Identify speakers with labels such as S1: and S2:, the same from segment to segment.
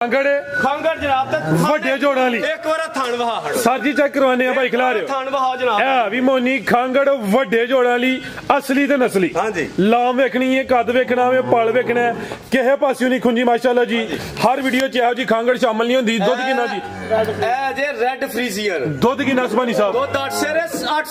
S1: खांगड़ जनाब
S2: ਵੱਡੇ ਜੋੜਾਂ ਵਾਲੀ
S1: एक बार थान वहा
S2: ਸਰ ਜੀ ਚੈੱਕ ਕਰਵਾਨੇ ਆ ਭਾਈ ਖਿਲਾ ਰਹੇ
S1: थान वहा जनाब
S2: ਇਹ ਵੀ ਮੋਨੀ ਖਾਂਗੜ ਵੱਡੇ ਜੋੜਾਂ ਵਾਲੀ ਅਸਲੀ ਤੇ ਨਸਲੀ
S1: ਹਾਂਜੀ
S2: ਲਾਮ ਵੇਖਣੀ ਹੈ ਕੱਦ ਵੇਖਣਾ ਵੇ ਪਲ ਵੇਖਣਾ ਕਿਸੇ ਪਾਸਿਓਂ ਨਹੀਂ ਖੁੰਜੀ ਮਾਸ਼ਾਅੱਲਾ ਜੀ ਹਰ ਵੀਡੀਓ ਚ ਇਹੋ ਜੀ ਖਾਂਗੜ ਸ਼ਾਮਲ ਨਹੀਂ ਹੁੰਦੀ ਦੁੱਧ ਕਿੰਨਾ ਜੀ
S1: ਇਹ ਜੇ ਰੈਡ ਫਰੀਜ਼ੀਅਰ
S2: ਦੁੱਧ ਕਿੰਨਾ ਸਬਾਨੀ ਸਾਹਿਬ
S1: ਦੁੱਧ 8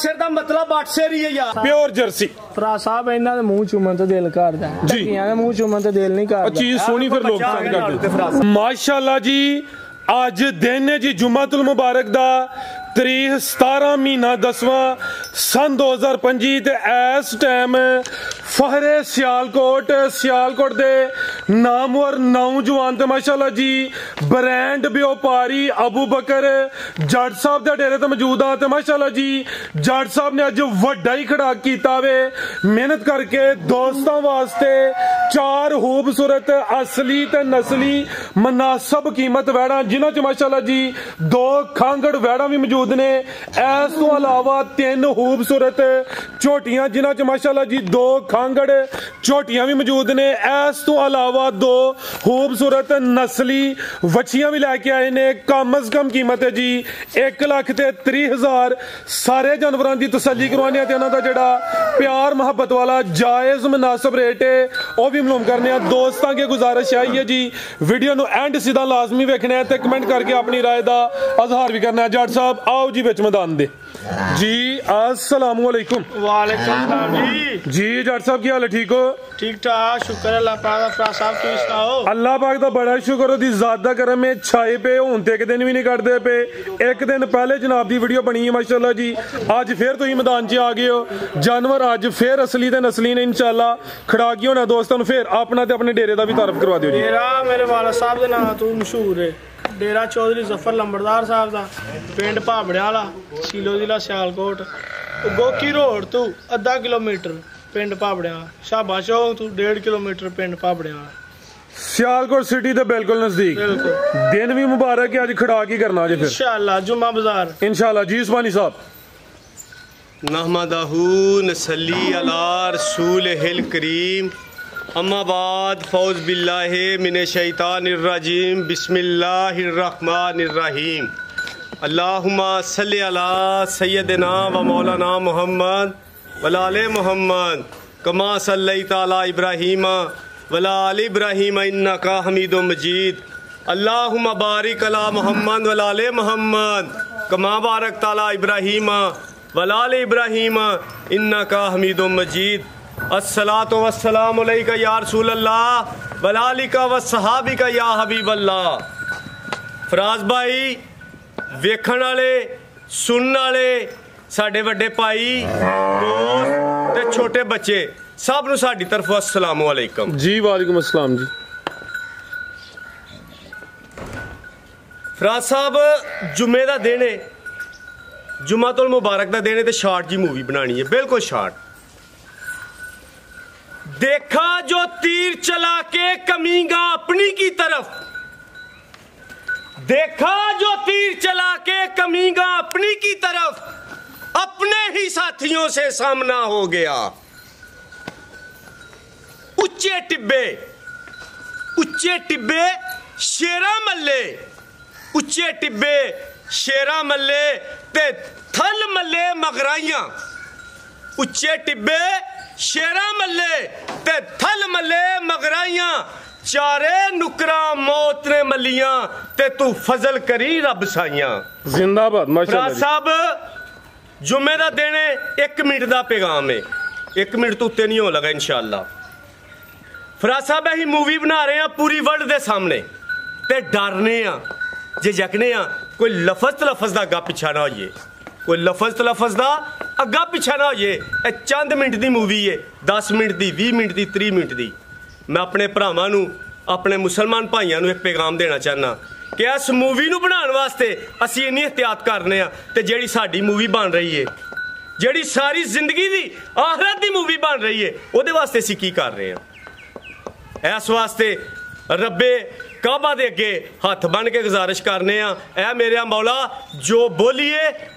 S1: ਸ਼ੇਰ ਦਾ ਮਤਲਬ 8 ਸ਼ੇਰ ਹੀ ਹੈ ਯਾਰ
S2: ਪਿਓਰ ਜਰਸੀ
S3: ਭਰਾ ਸਾਹਿਬ ਇਹਨਾਂ ਦੇ ਮੂੰਹ ਚੁੰਮਣ ਤੇ ਦਿਲ ਕਰਦਾ
S2: ਜੀ
S3: ਧੀਆਂ ਦੇ ਮੂੰਹ ਚੁੰਮਣ ਤੇ ਦਿਲ ਨਹੀਂ ਕਰਦਾ
S2: ਚੀਜ਼ ਸੋਹਣੀ ਫਿਰ ਲੋਕ ਪਸੰਦ ਕਰਦੇ ਮਾਸ਼ਾਅੱਲਾ ਜੀ ਅੱਜ ਦਿਨ ਹੈ ਜੀ ਜੁਮਾਤੁਲ ਮੁਬਾਰਕ ਦਾ ਤਰੀਕ 17 ਮਹੀਨਾ 10ਵਾਂ ਸਨ 2025 ਤੇ ਇਸ ਟਾਈਮ ਫਹਰੇ ਸਿਆਲਕੋਟ ਦੇ ਨਾਮਵਰ ਨੌਜਵਾਨ ਤੇ ਮਾਸ਼ਾਅੱਲਾ ਜੀ ਬ੍ਰਾਂਡ ਵਪਾਰੀ ਅਬੂ ਬਕਰ ਜੱਟ ਸਾਹਿਬ ਦੇ ਡੇਰੇ ਤੇ ਮੌਜੂਦ ਆ ਤੇ ਮਾਸ਼ਾਅੱਲਾ ਜੀ ਜੱਟ ਸਾਹਿਬ ਨੇ ਅੱਜ ਵੱਡਾ ਹੀ ਖੜਾ ਕੀਤਾ ਵੇ ਮਿਹਨਤ ਕਰਕੇ ਦੋਸਤਾਂ ਵਾਸਤੇ 4 ਖੂਬਸੂਰਤ ਅਸਲੀ ਤੇ ਨਸਲੀ ਮਨਾਸਬ ਕੀਮਤ ਵੈੜਾਂ ਜਿਨ੍ਹਾਂ ਚ ਮਾਸ਼ਾਅੱਲਾ ਜੀ 2 ਖਾਂਗੜ ਵੈੜਾਂ ਵੀ ਮੌਜੂਦ ਨੇ ਇਸ ਤੋਂ ਇਲਾਵਾ 3 ਖੂਬਸੂਰਤ ਝੋਟੀਆਂ ਜਿਨ੍ਹਾਂ ਚ ਮਾਸ਼ਾਅੱਲਾ ਜੀ 2 ਖਾਂਗੜ ਝੋਟੀਆਂ ਵੀ ਮੌਜੂਦ ਨੇ ਇਸ ਤੋਂ ਇਲਾਵਾ 2 ਖੂਬਸੂਰਤ ਨਸਲੀ ਵੱਛੀਆਂ ਵੀ ਲੈ ਕੇ ਆਏ ਨੇ ਕਮ ਅਜ਼ ਕਮ ਕੀਮਤ ਹੈ ਜੀ 1,30,000 ਸਾਰੇ ਜਾਨਵਰਾਂ ਦੀ ਤਸੱਲੀ ਕਰਵਾਉਣੀ ਤੇ ਉਹਨਾਂ ਦਾ ਜਿਹੜਾ ਪਿਆਰ ਮੁਹੱਬਤ ਵਾਲਾ ਜਾਇਜ਼ ਮੁਨਾਸਬ ਰੇਟ ਹੈ ਉਹ ਵੀ ਮਾਲੂਮ ਕਰਨੇ ਆ ਦੋਸਤਾਂ ਅੱਗੇ ਗੁਜ਼ਾਰਿਸ਼ ਆਈ ਹੈ ਜੀ ਵੀਡੀਓ ਨੂੰ ਐਂਡ ਸਿੱਧਾ ਲਾਜ਼ਮੀ ਵੇਖਣਾ ਹੈ ਤੇ ਕਮੈਂਟ ਕਰਕੇ ਆਪਣੀ ਰਾਏ ਦਾ ਇਜ਼ਹਾਰ ਵੀ ਕਰਨਾ ਹੈ ਜੱਟ ਸਾਹਿਬ आओ जी बिच मैदान दे जी अस्सलाम वालेकुम
S3: वालेकुम सलाम जी
S2: जी जट साहब की हाल है ठीक हो
S3: ठीक ठाक शुक्र अल्लाह पाक दा फरा साहब की सुनाओ
S2: अल्लाह पाक दा बड़ा शुक्र ओदी ज़ात दा करम में छाए पे हुण ते एक दिन भी नहीं कटदे पे एक दिन पहले जनाब दी वीडियो बनी है माशाअल्लाह जी अज फिर तुसीं मैदान च आ गए हो जानवर अज फिर असली ते नस्ली ने इंशाअल्लाह खड़ा के होना दोस्तां नूं फिर अपना ते अपने डेरे दा भी तारफ करवा दिओ जी
S3: डेरा मेरे वाला साहब दे नाम तो मशहूर है डेरा चौधरी जफर लंबड़दार साहब का पिंड भाबड़िया वाला सीलो जिला सियालकोट गोकी रोड तो अद्धा किलोमीटर पिंड भाबड़िया शाबा चौक तो 1.5 किलोमीटर पिंड भाबड़िया
S2: सियालकोट सिटी दे बिल्कुल नजदीक दिन भी मुबारक है अज खड़ा की करना जी फिर
S3: इंशाअल्लाह जुम्मा बाजार
S2: इंशाअल्लाह जी उस्मानी साहब
S1: नहमदहू नसल्ली अला रसूलिहिल करीम अम्माबाद फौज बिल्लाहि मिने शैतानिर्रजीम बिस्मिल्लाहिर्रहमानिर्रहीम अल्लाहुम्मा सल्ली अला सय्यदिना व मौलाना मुहम्मद वला आले मुहम्मद कमा सल्लैता अला इब्राहीम वला आले इब्राहीम इन्नका हमीदुम मजीद अल्लाहुम्मा बारिक अला मुहम्मद वला आले मुहम्मद कमा बारकता अला इब्राहीम वला आले इब्राहीम इन्नका हमीदुम मजीद अस्सलातु वस्सलामु अलैका या रसूल अल्लाह वलालिका व सहाबिका या हबीब अल्लाह फराज भाई वेखण वाले सुनने वाले साडे वड्डे भाई दोस्त ते छोटे बच्चे सब नूं साडी तरफों अस्सलामु अलैकुम
S2: जी वालेकुम अस्सलाम जी
S1: फराज साहब जुम्मे दा दिन है जुम्मातुल मुबारक दा दिन है ते शार्ट जी मूवी बनानी है बिल्कुल शार्ट देखा जो तीर चला के कमीगा अपनी की तरफ देखा जो तीर चला के कमीगा अपनी की तरफ अपने ही साथियों से सामना हो गया उच्चे टिब्बे शेरा मल्ले उच्चे टिब्बे शेरा मल्ले ते थल मल्ले मगराइयां उच्चे टिब्बे शेरा मल्ले ते थल मल्ले मगराइयां चारे नुकरा मौत ने मलियां ते तू फजल करी रब साइयां
S2: जिंदाबाद माशाअल्लाह
S1: साहब जुम्मे दा दिन 1 मिनट दा पैगाम है 1 मिनट तो उत्ते नहीं हो लगा इंशाअल्लाह फराज साहब अहीं मूवी बना रहे हैं पूरी वर्ल्ड दे सामने ते डरने आ जे जगने आ कोई लफज दा अग्गा पिछा ना होइए कोई लफज दा अग्गा पिछा ना होइए चंद मिनट दी मूवी है 10 मिनट दी 20 मिनट दी 30 मिनट दी मैं अपने भरावां नूं अपने मुसलमान भाइयों नूं एक पैगाम देना चाहना कि इस मूवी नूं बनाउण वास्ते असीं इन्नी एहतियात करने आ ते जेहड़ी साडी मूवी बन रही है जेहड़ी सारी जिंदगी दी आखरत दी मूवी बन रही है उहदे वास्ते असीं की कर रहे हैं इस वास्ते रब्बे काबा दे अगे हथ बन के गुजारिश करने आ ऐ मेरे मौला जो बोलीए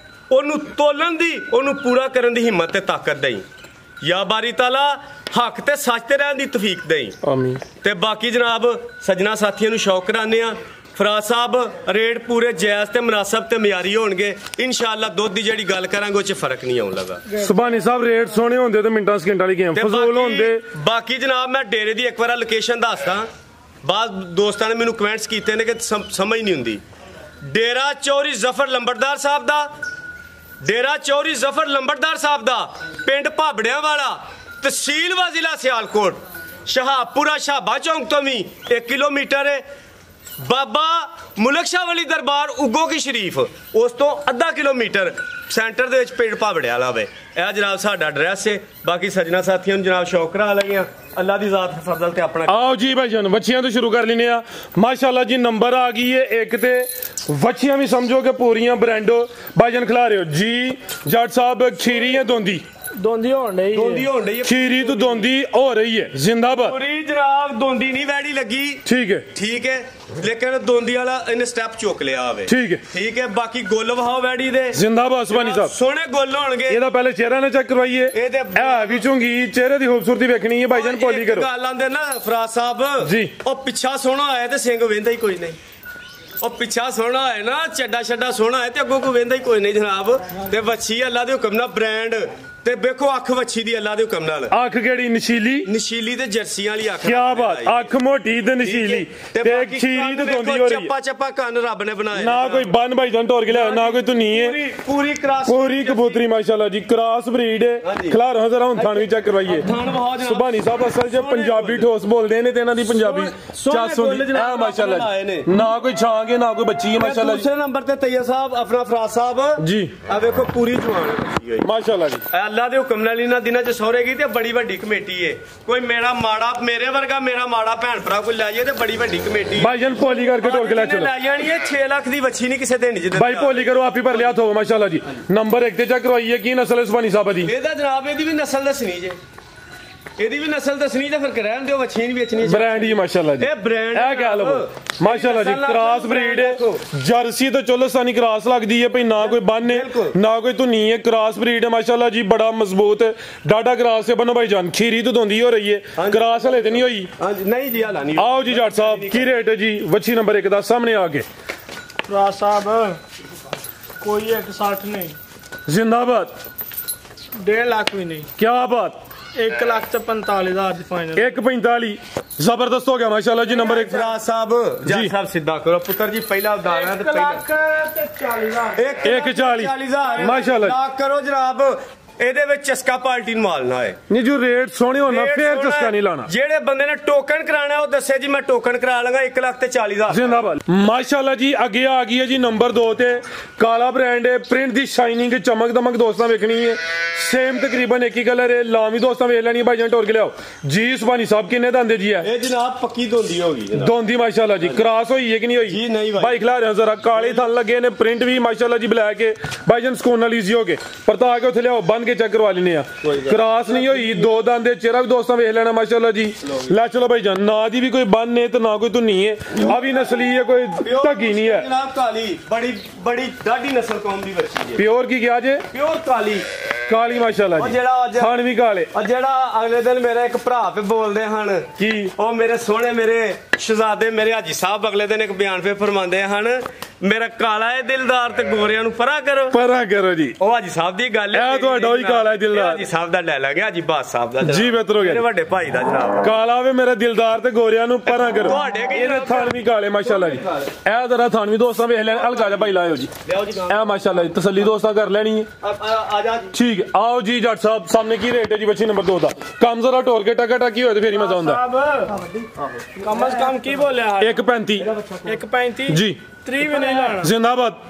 S1: ओनू तोलन दी ओनू पूरा करन दी हिम्मत ते ताकत देई या बारी ताला हक ते सच ते रहन दी तौफीक देई
S2: आमीन
S1: ते बाकी जनाब सजना साथियों नू शौक कराने आ ਫਰਾਜ਼ ਸਾਹਿਬ ਰੇਟ ਪੂਰੇ ਜਾਇਜ਼ ਤੇ ਮੁਨਾਸਬ ਤੇ ਮਿਆਰੀ ਹੋਣਗੇ ਇਨਸ਼ਾਅੱਲਾ। ਦੁੱਧ ਦੀ ਜਿਹੜੀ ਗੱਲ ਕਰਾਂਗੇ ਉਹ 'ਚ ਫਰਕ ਨਹੀਂ ਆਉਣ ਲੱਗਾ।
S2: ਸੁਭਾਨੀ ਸਾਹਿਬ ਰੇਟ ਸੋਹਣੇ ਹੁੰਦੇ ਤੇ ਮਿੰਟਾਂ ਸਕਿੰਟਾਂ ਵਾਲੀ ਗੇਮ ਫਜ਼ੂਲ ਹੁੰਦੇ।
S1: ਬਾਕੀ ਜਨਾਬ ਮੈਂ ਡੇਰੇ ਦੀ ਇੱਕ ਵਾਰ ਲੋਕੇਸ਼ਨ ਦੱਸਦਾ, ਬਾਅਦ ਦੋਸਤਾਂ ਨੇ ਮੈਨੂੰ ਕਮੈਂਟਸ ਕੀਤੇ ਨੇ ਕਿ ਸਮਝ ਨਹੀਂ ਹੁੰਦੀ। ਡੇਰਾ ਚੌਧਰੀ ਜ਼ਫਰ ਲੰਬੜਦਾਰ ਸਾਹਿਬ ਦਾ, ਡੇਰਾ ਚੌਧਰੀ ਜ਼ਫਰ ਲੰਬੜਦਾਰ ਸਾਹਿਬ ਦਾ, ਪਿੰਡ ਭਾਬੜਿਆਂ ਵਾਲਾ, ਤਹਿਸੀਲ व ਜ਼ਿਲ੍ਹਾ ਸਿਆਲਕੋਟ, ਸ਼ਹਾਬਪੁਰਾ ਸ਼ਾਬਾ ਚੌਂਕ ਤੋਂ ਵੀ 1 ਕਿਲੋਮੀਟਰ ਹੈ। ਬਾਬਾ ਮੁਲਕ ਸ਼ਾਹ ਵਲੀ ਦਰਬਾਰ ਉਗੋ ਕੀ ਸ਼ਰੀਫ ਉਸ ਤੋਂ ਅੱਧਾ ਕਿਲੋਮੀਟਰ ਸੈਂਟਰ ਦੇ ਵਿੱਚ ਪਿੰਡ ਭਾਬੜਿਆਂ ਵਾਲਾ ਵੇ। ਇਹ ਜਨਾਬ ਸਾਡਾ ਐਡਰੈਸ ਹੈ। ਬਾਕੀ ਸੱਜਣਾ ਸਾਥੀਆਂ ਨੂੰ ਜਨਾਬ ਸ਼ੌਕ ਕਰਾ ਲਈਆਂ ਅੱਲਾ ਦੀ ਜ਼ਾਤ ਫਜ਼ਲ ਤੇ ਆਪਣਾ।
S2: आओ जी भाईजान ਵੱਛੀਆਂ ਤੋਂ ਸ਼ੁਰੂ ਕਰ ਲੈਨੇ ਆ। माशाल्लाह जी नंबर आ गई है एक ते ਵੱਛੀਆਂ भी समझो कि पूरियां ब्रांडो भाईजान खिला रहे हो जी। जट साहब खीरी है दोंदी
S3: ਦੋਂਦੀ ਹੋਣ ਡਈ
S1: ਦੋਂਦੀ ਹੋਣ ਡਈ
S2: खीरी तो दोंदी हो रही है जिंदाबाद।
S1: ਪੂਰੀ ਜਨਾਬ ਦੋਂਦੀ ਨਹੀਂ ਵੈੜੀ ਲੱਗੀ
S2: ठीक है
S1: ਠੀਕ ਹੈ, ਲੇਕਿਨ ਦੋਂਦੀ ਵਾਲਾ ਇਹਨੇ ਸਟੈਪ ਚੁੱਕ ਲਿਆ ਆਵੇ
S2: ठीक है
S1: ਠੀਕ ਹੈ। ਬਾਕੀ ਗੁੱਲ ਵਹਾਓ ਵੈੜੀ ਦੇ
S2: जिंदाबाद सुभानी साहब।
S1: ਸੋਹਣੇ ਗੁੱਲ ਹੋਣਗੇ।
S2: ਇਹਦਾ ਪਹਿਲੇ ਚਿਹਰਾ ਨਾ ਚੈੱਕ ਕਰਵਾਈਏ।
S1: ਇਹਦੇ
S2: ਇਹ ਵੀ ਚੁੰਗੀ ਚਿਹਰੇ ਦੀ ਖੂਬਸੂਰਤੀ ਵੇਖਣੀ ਹੈ ਭਾਈਜਾਨ ਪੋਲੀ ਕਰੋ।
S1: ਗੱਲ ਆਂਦੇ ਨਾ ਫਰਾਜ਼ ਸਾਹਿਬ
S2: ਜੀ।
S1: ਉਹ ਪਿੱਛਾ ਸੋਹਣਾ ਆਇਆ ਤੇ ਸਿੰਘ ਵੇਂਦਾ ਹੀ ਕੋਈ ਨਹੀਂ। ਉਹ ਪਿੱਛਾ ਸੋਹਣਾ ਹੈ ਨਾ ਚੱਡਾ ਛੱਡਾ ਸੋਹਣਾ ਹੈ ਤੇ ਅੱਗੋਂ ਕੋਈ ਵੇਂਦਾ ਹੀ ਕੋਈ ਨਹੀਂ ਜਨਾਬ। ਤੇ ਵੱਛੀ ਅੱਲਾ ਦੇ ਹੁਕਮ ਨਾਲ ਬ੍ਰਾਂਡ ਤੇ ਵੇਖੋ ਅੱਖ ਵੱਛੀ ਦੀ ਅੱਲਾ ਦੇ ਹੁਕਮ ਨਾਲ।
S2: ਅੱਖ ਕਿਹੜੀ ਨਸ਼ੀਲੀ
S1: ਨਸ਼ੀਲੀ ਤੇ ਜਰਸੀਆਂ ਵਾਲੀ ਅੱਖ।
S2: ਕੀ ਬਾਤ। ਅੱਖ ਮੋਟੀ ਤੇ ਨਸ਼ੀਲੀ ਤੇ ਖੀਰੀ ਤੇ ਦੋਂਦੀ ਹੋ ਰਹੀ ਹੈ।
S1: ਚੱਪਾ ਚੱਪਾ ਕੰਨ ਰੱਬ ਨੇ ਬਣਾਏ
S2: ਨਾ ਕੋਈ ਬੰਨ ਭਾਈਜਾਨ ਢੋਰ ਕੇ ਲਿਆ ਨਾ ਕੋਈ ਧੁਨੀ ਹੈ।
S1: ਪੂਰੀ ਕਰਾਸ
S2: ਪੂਰੀ ਕਬੂਤਰੀ ਮਾਸ਼ਾਅੱਲਾ ਜੀ ਕ੍ਰਾਸ ਬਰੀਡ ਹੈ। ਖਿਲਾਰ ਹੋ ਜ਼ਰਾ ਹੁਣ ਥਾਣ ਵੀ ਚੈੱਕ ਕਰਵਾਈਏ। ਸੁਭਾਨੀ ਸਾਹਿਬ ਅਸਲ 'ਚ ਪੰਜਾਬੀ ਠੋਸ ਬੋਲਦੇ ਨੇ ਤੇ ਇਹਨਾਂ ਦੀ ਪੰਜਾਬੀ ਚੱਸ ਹੁੰਦੀ ਹੈ ਮਾਸ਼ਾਅੱਲਾ ਜੀ। ਨਾ ਕੋਈ ਛਾਂਗੇ ਨਾ ਕੋਈ ਬੱਚੀ ਹੈ ਮਾਸ਼ਾਅੱਲਾ ਜੀ।
S1: ਦੂਸਰੇ ਨੰਬਰ ਤੇ ਤੈਯਬ ਸਾਹਿਬ ਆਪਣਾ ਫਰਾਜ਼ ਸਾਹਿਬ
S2: ਜੀ
S1: ਆ ਵੇਖੋ ਪੂਰੀ ਜਵਾਨ ਹੈ
S2: ਮਾਸ਼ਾਅੱਲਾ ਜੀ।
S1: ਅੱਲਾ ਦੇ ਹੁਕਮ ਨਾਲ ਇਹਨਾਂ ਦਿਨਾਂ 'ਚ ਸਹੁਰੇ ਗਈ ਤੇ ਬੜੀ ਵੱਡੀ ਕਮੇਟੀ ਏ। ਕੋਈ ਮੇਰਾ ਮਾੜਾ ਮੇਰੇ ਵਰਗਾ ਮੇਰਾ ਮਾੜਾ ਭੈਣ ਭਰਾ ਕੋਈ ਲੈ ਜਾਏ ਤੇ ਬੜੀ ਵੱਡੀ ਕਮੇਟੀ
S2: ਭਾਈਜਾਨ ਪੋਲੀ ਕਰਕੇ ਢੋਲ ਕੇ ਲੈ ਚਲੋ।
S1: ਲੈ ਜਾਣੀ ਏ 6 ਲੱਖ ਦੀ ਵੱਛੀ ਨਹੀਂ ਕਿਸੇ ਦੇਣੀ ਜਿੱਦ
S2: भाई पोली करो आप ही पर लिया तो माशाल्लाह जी। नंबर 1 ਤੇ ਚੈੱਕ ਕਰਵਾਈਏ ਕੀ ਨਸਲ ਹੈ ਸੁਭਾਨੀ ਸਾਹਿਬ ਦੀ।
S1: ਇਹਦਾ ਜਨਾਬ ਇਹਦੀ ਵੀ ਨਸਲ ਦੱਸਣੀ ਜੇ, ਇਹਦੀ ਵੀ ਨਸਲ ਦੱਸਣੀ ਤੇ ਫਿਰ ਰਹਿਣ ਦਿਓ ਵੱਛੀ ਨਹੀਂ ਵੇਚਣੀ।
S2: ਬ੍ਰਾਂਡ ਹੀ ਮਾਸ਼ਾਅੱਲਾ ਜੀ।
S1: ਇਹ ਬ੍ਰਾਂਡ
S2: ਇਹ ਕਹਿ ਲਓ ਮਾਸ਼ਾਅੱਲਾ ਜੀ ਕ੍ਰਾਸ ਬਰੀਡ ਹੈ। ਜਰਸੀ ਤੇ ਚੋਲਸਤਾਨੀ ਕ੍ਰਾਸ ਲੱਗਦੀ ਹੈ ਭਈ ਨਾ ਕੋਈ ਬੰਨ ਹੈ ਨਾ ਕੋਈ ਧੁਨੀ ਹੈ। ਕ੍ਰਾਸ ਬਰੀਡ ਹੈ ਮਾਸ਼ਾਅੱਲਾ ਜੀ ਬੜਾ ਮਜ਼ਬੂਤ ਹੈ। ਡਾਡਾ ਕ੍ਰਾਸ ਹੈ ਬਨੋ ਭਾईजान। ਖੀਰੀ ਤੋਂ ਦੋਂਦੀ ਹੋ ਰਹੀ ਹੈ ਕ੍ਰਾਸ ਹਲੇ ਤੇ ਨਹੀਂ ਹੋਈ।
S1: ਹਾਂਜੀ ਨਹੀਂ ਜੀ ਹਾਲਾ ਨਹੀਂ।
S2: आओ जी जट साहब की रेट है जी ਵੱਛੀ नंबर 1 ਦਾ ਸਾਹਮਣੇ ਆ ਕੇ।
S3: ਫਰਾਜ਼ ਸਾਹਿਬ ਕੋਈ 160 ਨਹੀਂ
S2: जिंदाबाद।
S3: 1.5 ਲੱਖ ਵੀ ਨਹੀਂ।
S2: क्या बात।
S3: 1 ਲੱਖ ਤੇ 45,000 ਦੀ ਫਾਈਨਲ।
S2: 145 ਜ਼ਬਰਦਸਤ ਹੋ ਗਿਆ ਮਾਸ਼ਾਅੱਲਾ ਜੀ। ਨੰਬਰ 1
S1: ਫਰਾਜ਼ ਸਾਹਿਬ ਜੱਜ ਸਾਹਿਬ ਸਿੱਧਾ ਕਰੋ ਪੁੱਤਰ ਜੀ ਪਹਿਲਾ ਉਦਾਹਰਨ ਤੇ
S3: 1
S1: ਪਹਿਲਾ
S3: ਲੱਖ ਤੇ 40,000
S2: 140 ਮਾਸ਼ਾਅੱਲਾ
S1: ਨਾ ਕਰੋ ਜਨਾਬ। ਇਹਦੇ ਵਿੱਚ ਚਸਕਾ ਪਾਰਟੀ ਨੂੰ ਮਾਲਣਾ ਹੈ
S2: ਨਹੀਂ ਜੋ ਰੇਟ ਸੋਹਣੇ ਹੋਣਾ ਫੇਰ ਚਸਕਾ ਨਹੀਂ ਲਾਣਾ।
S1: ਜਿਹੜੇ ਬੰਦੇ ਨੇ ਟੋਕਨ ਕਰਾਣਾ ਉਹ ਦੱਸੇ ਜੀ ਮੈਂ ਟੋਕਨ ਕਰਾ ਲਾਂਗਾ 1 ਲੱਖ ਤੇ 40,000।
S2: जिंदाबाद माशाल्लाह जी। ਅੱਗੇ ਆ ਗਈ ਹੈ ਜੀ ਨੰਬਰ 2 ਤੇ ਕਾਲਾ ਬ੍ਰਾਂਡ ਹੈ। ਪ੍ਰਿੰਟ ਦੀ ਸ਼ਾਈਨਿੰਗ ਚਮਕ ਦਮਕ ਦੋਸਤਾਂ ਵੇਖਣੀ ਹੈ। ਸੇਮ ਤਕਰੀਬਨ ਇੱਕ ਹੀ ਕਲਰ ਹੈ। ਲਾਮੀ ਦੋਸਤਾਂ ਵੇਖ ਲੈਣੀ ਭਾਈਜਾਨ ਟੋਰ ਕੇ ਲਿਆਓ ਜੀ। ਸੁਭਾਨੀ ਸਾਹਿਬ ਕਿੰਨੇ ਦੰਦੇ ਜੀ ਹੈ
S1: ਇਹ ਜਨਾਬ ਪੱਕੀ ਦੋਂਦੀ ਹੋਗੀ ਜਨਾਬ।
S2: ਦੋਂਦੀ ਮਾਸ਼ਾਅੱਲਾ ਜੀ ਕ੍ਰਾਸ ਹੋਈ ਹੈ ਕਿ ਨਹੀਂ ਹੋਈ
S1: ਜੀ ਨਹੀਂ
S2: ਭਾਈ ਖਿਲਾ ਰਹੇ ਜ਼ਰਾ ਕਾਲੇ ਥਣ ਲੱਗੇ ਨੇ। ਪ੍ਰਿੰਟ ਵੀ ਮਾਸ਼ਾਅੱਲਾ ਜੀ ਬਲੈਕ ਹੈ ਭਾਈਜਾਨ ਸਕੂਨ ਨਾਲ ਈਜ਼ੀ ਹੋ ਕੇ ਪਰਤਾ ਕੇ ਉੱਥੇ ਲਿਆਓ ਬੰਨ ਕੇ ਚੈੱਕ ਕਰਵਾ ਲੈਣੇ ਆ। ਕ੍ਰਾਸ ਨਹੀਂ ਹੋਈ ਦੋ ਦੰਦ ਦੇ ਚਿਹਰਾ ਵੀ ਦੋਸਤਾਂ ਵੇਖ ਲੈਣਾ ਮਾਸ਼ਾਅੱਲਾ ਜੀ। ਲੈ ਚਲੋ ਭਾਈਜਾਨ ਨਾ ਦੀ ਵੀ ਕੋਈ ਬੰਨ ਹੈ ਤੇ ਨਾ ਕੋਈ ਧੁਨੀ ਹੈ। ਆ ਵੀ ਨਸਲੀ ਹੈ ਕੋਈ ਧੱਗੀ ਨਹੀਂ ਹੈ
S1: ਜਨਾਬ। ਕਾਲੀ ਬੜੀ ਬੜੀ ਡਾਢੀ ਨਸਲ ਕੌਮ ਦੀ ਵੱਛੀ ਹੈ।
S2: ਪਿਓਰ ਕੀ ਕਿਹਾ ਜੇ
S1: ਪਿਓਰ ਕਾਲੀ
S2: ਕਾਲੀ ਮਾਸ਼ਾਅੱਲਾ ਜੀ।
S1: ਜਿਹੜਾ ਅੱਜ
S2: ਖਾਣ ਵੀ ਕਾਲੇ।
S1: ਜਿਹੜਾ ਅਗਲੇ ਦਿਨ ਮੇਰਾ ਇੱਕ ਭਰਾ ਪੇ ਬੋਲਦੇ ਹਨ
S2: ਕੀ
S1: ਉਹ ਮੇਰੇ ਸੋਹਣੇ ਮੇਰੇ ਸ਼ਹਜ਼ਾਦੇ ਮੇਰੇ ਹਾਜੀ ਸਾਹਿਬ ਅਗਲੇ ਦਿਨ ਇੱਕ ਬਿਆਨ ਪੇ ਫਰਮਾਉਂਦੇ ਹਨ ਮੇਰਾ ਕਾਲਾ ਹੈ ਦਿਲਦਾਰ ਤੇ ਗੋਰਿਆਂ ਨੂੰ ਪਰਾ ਕਰੋ
S2: ਜੀ।
S1: ਉਹ ਹਾਜੀ ਸਾਹਿਬ ਦੀ ਗੱਲ ਹੈ।
S2: ਇਹ ਤੁਹਾਡਾ ਹੀ ਕਾਲਾ ਹੈ ਦਿਲਦਾਰ।
S1: ਹਾਜੀ ਸਾਹਿਬ ਦਾ ਲੈ ਗਿਆ ਹਾਜੀ ਬਾਦ ਸਾਹਿਬ ਦਾ
S2: ਜੀ ਬਿਹਤਰ ਹੋ ਗਿਆ
S1: ਮੇਰੇ ਵੱਡੇ ਭਾਈ ਦਾ ਜਨਾਬ।
S2: ਕਾਲਾ ਵੇ ਮੇਰਾ ਦਿਲਦਾਰ ਤੇ ਗੋਰਿਆਂ ਨੂੰ ਪਰਾਂ ਕਰੋ।
S1: ਤੁਹਾਡੇ ਕੀ
S2: ਇਹਦੇ ਥਣ ਵੀ ਕਾਲੇ ਮਾਸ਼ਾਅੱਲਾ ਜੀ। ਇਹ ਜ਼ਰਾ ਥਣ ਵੀ ਦੋਸਤਾਂ ਵੇਖ ਲੈਣ ਹਲਕਾ ਜਿਹਾ ਭਾਈ ਲਾਇਓ ਜੀ।
S1: ਲਿਆਓ ਜੀ
S2: ਇਹ ਮਾਸ਼ਾਅੱਲਾ ਜੀ ਤਸੱਲੀ ਦੋਸਤਾਂ ਕਰ ਲੈਣੀ ਹੈ।
S1: ਆ ਜਾ
S2: ਠੀਕ ਹੈ आओ जी जट साहब सामने की रेट है जी बच्ची नंबर 2 ਦਾ ਕੰਮ ਜ਼ਰਾ ਟੋਰ ਕੇ ਟਕਾ ਟਕੀ ਹੋਏ ਤੇ ਫੇਰ ਹੀ ਮਜ਼ਾ ਆਉਂਦਾ।
S3: ਕਮ ਸੇ ਕਮ ਕੀ ਬੋਲਿਆ
S2: 135
S3: 135
S2: ਜੀ
S3: 30 ਵੀ ਨਹੀਂ ਲਾਣਾ।
S2: जिंदाबाद।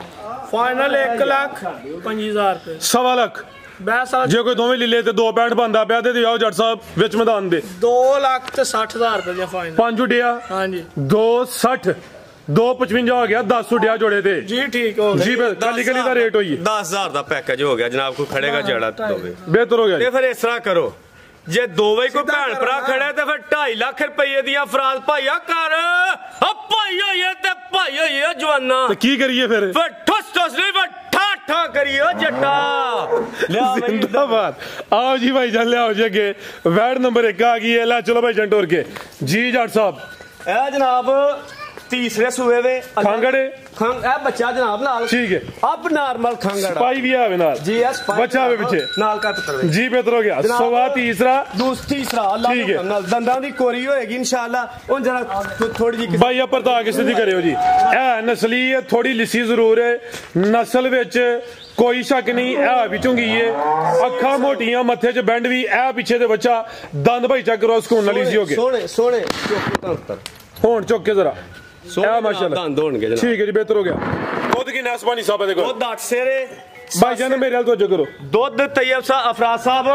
S3: ਫਾਈਨਲ 1 ਲੱਖ 25,000 ਰੁਪਏ।
S2: 1.25 ਲੱਖ
S3: ਬੈਸ ਵਾਲਾ
S2: ਜੇ ਕੋਈ ਦੋਵੇਂ ਲੀਲੇ ਤੇ 2.65 ਬੰਦਾ ਪਿਆ ਤੇ ਆਓ ਜੱਟ ਸਾਹਿਬ ਵਿੱਚ ਮੈਦਾਨ ਦੇ
S3: 2 ਲੱਖ ਤੇ 60,000 ਰੁਪਏ ਦੀ ਫਾਈਨਲ।
S2: 5 ਉੱਡਿਆ
S3: ਹਾਂਜੀ
S2: 260 255 ਹੋ ਗਿਆ 10 ਉੱਡਿਆ ਜੋੜੇ ਤੇ
S3: ਜੀ ਠੀਕ ਹੋ
S2: ਜੀ ਕੱਲੀ ਕੱਲੀ ਦਾ ਰੇਟ ਹੋਈ
S1: 10,000 ਦਾ ਪੈਕੇਜ ਹੋ ਗਿਆ ਜਨਾਬ। ਕੋਈ ਖੜੇਗਾ ਜੜਾ ਦੋਵੇ
S2: ਬਿਹਤਰ ਹੋ ਗਿਆ
S1: ਤੇ ਫਿਰ ਇਸ ਤਰ੍ਹਾਂ ਕਰੋ ਜੇ ਦੋਵੇਂ ਕੋਈ ਭੈਣ ਭਰਾ ਖੜਾ ਤੇ ਫਿਰ 2.5 ਲੱਖ ਰੁਪਏ ਦੀਆਂ ਫਰਾਜ਼ ਭਾਈਆ ਕਰ ਆ ਭਾਈ ਹੋਈਏ ਤੇ ਭਾਈ ਹੋਈਏ ਜਵਾਨਾ
S2: ਤੇ ਕੀ ਕਰੀਏ ਫਿਰ
S1: ਠਸ ਠਸ ਨਹੀਂ ਠਾ ਕਰੀਓ ਜੱਟਾ ਲਿਆ ਬਈ।
S2: जिंदाबाद। आओ जी भाई जान ले आओ जी अगे वैट नंबर 1 आ गई है। ला चलो भाई जान टोर के जी जट साहब।
S1: ਇਹ ਜਨਾਬ तीसरे सूबे वे
S2: खांगड़े
S1: खंग ए बच्चा जनाब नाल
S2: ठीक है
S1: अब नॉर्मल खंगड़ा
S2: पाई भी आवे नाल
S1: जी एस
S2: बच्चा आवे पीछे
S1: नाल का पुत्र
S2: जी बेहतर हो गया सवा तीसरा
S1: तीसरा अल्लाह
S2: ठीक
S1: के
S2: है।
S1: हुक्म नाल दंदां दी कोरी होएगी इंशाल्लाह उन जरा थोड़ी जी
S2: भाई पर ताकि सीधी करियो जी ए नस्ली है थोड़ी लिसी जरूर है नस्ल विच कोई शक नहीं है भी चुंगी है अखा मोटियां मथे च बैंड भी ए पीछे दे बच्चा दंद भाई चेक करो सुकून नाल इजी हो गए
S1: सोने सोने चौके
S2: हुन चुक के जरा ए माशाल्लाह
S1: दंद होणगे जनाब
S2: ठीक है जी बेहतर हो गया खुद की नासबानी साहब देखो
S1: दुध 8 सेरे
S2: भाई जान मेरे हाल तो करो
S1: दुध तैयब सा अफराज साहब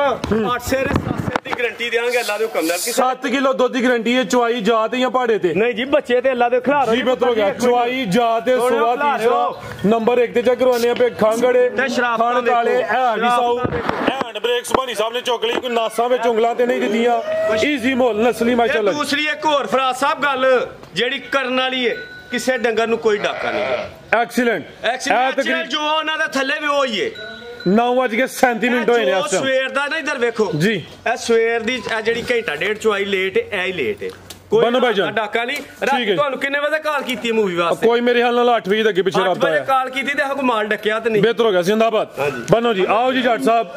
S1: 8 सेरे 7 सेर दी गारंटी देंगे अल्लाह दे हुक्म नाल
S2: 7 किलो दुध की गारंटी है चुआई जात या पहाड़े ते
S1: नहीं जी बच्चे ते अल्लाह दे खिलारो
S2: जी बेहतर हो गया चुआई जात है सुबह तीसरा नंबर 1 ते चेक करवाने पे खांगड़े
S1: ते शराब
S2: खान काले ए भी साउ हैंड ब्रेक सुभानी साहब ने चुक ली कोई नासा में उंगलां ते नहीं दित्तियां इजी मोल नस्ली माशाल्लाह
S1: दूसरी एक और फराज साहब गल जेड़ी करन वाली है किसे डंगर नु कोई डाका नहीं
S2: एक्सीलेंट
S1: एक्सीलेंट जो ਉਹਨਾਂ ਦਾ ਥੱਲੇ ਵੀ ਉਹ ਹੀ ਹੈ
S2: 9:37 ਹੋਏ ਨੇ
S1: ਉਹ ਸਵੇਰ ਦਾ ਨਾ ਇਧਰ ਵੇਖੋ
S2: ਜੀ
S1: ਇਹ ਸਵੇਰ ਦੀ ਇਹ ਜਿਹੜੀ ਘੰਟਾ ਡੇਢ ਚੁਆਈ ਲੇਟ ਹੈ ਐ ਹੀ ਲੇਟ ਹੈ
S2: ਬਨ ਭਾਈ ਜਾਨ
S1: ਡਾਕਾ ਨਹੀਂ ਰਾਤ ਤੁਹਾਨੂੰ ਕਿੰਨੇ ਵਜੇ ਕਾਲ ਕੀਤੀ ਹੈ ਮੂਵੀ ਵਾਸਤੇ
S2: ਕੋਈ ਮੇਰੇ ਹਾਲ ਨਾਲ 8 ਵਜੇ ਤੱਕ ਪਿੱਛੇ ਰਾਬਤਾ ਹੈ
S1: ਕਾਲ ਕੀਤੀ ਤੇ ਹਕੂ ਮਾਲ ਡੱਕਿਆ ਤੇ ਨਹੀਂ
S2: ਬਿਹਤਰ ਹੋ ਗਿਆ ਜ਼ਿੰਦਾਬਾਦ ਬਨੋ ਜੀ ਆਓ ਜੀ ਜੱਟ ਸਾਹਿਬ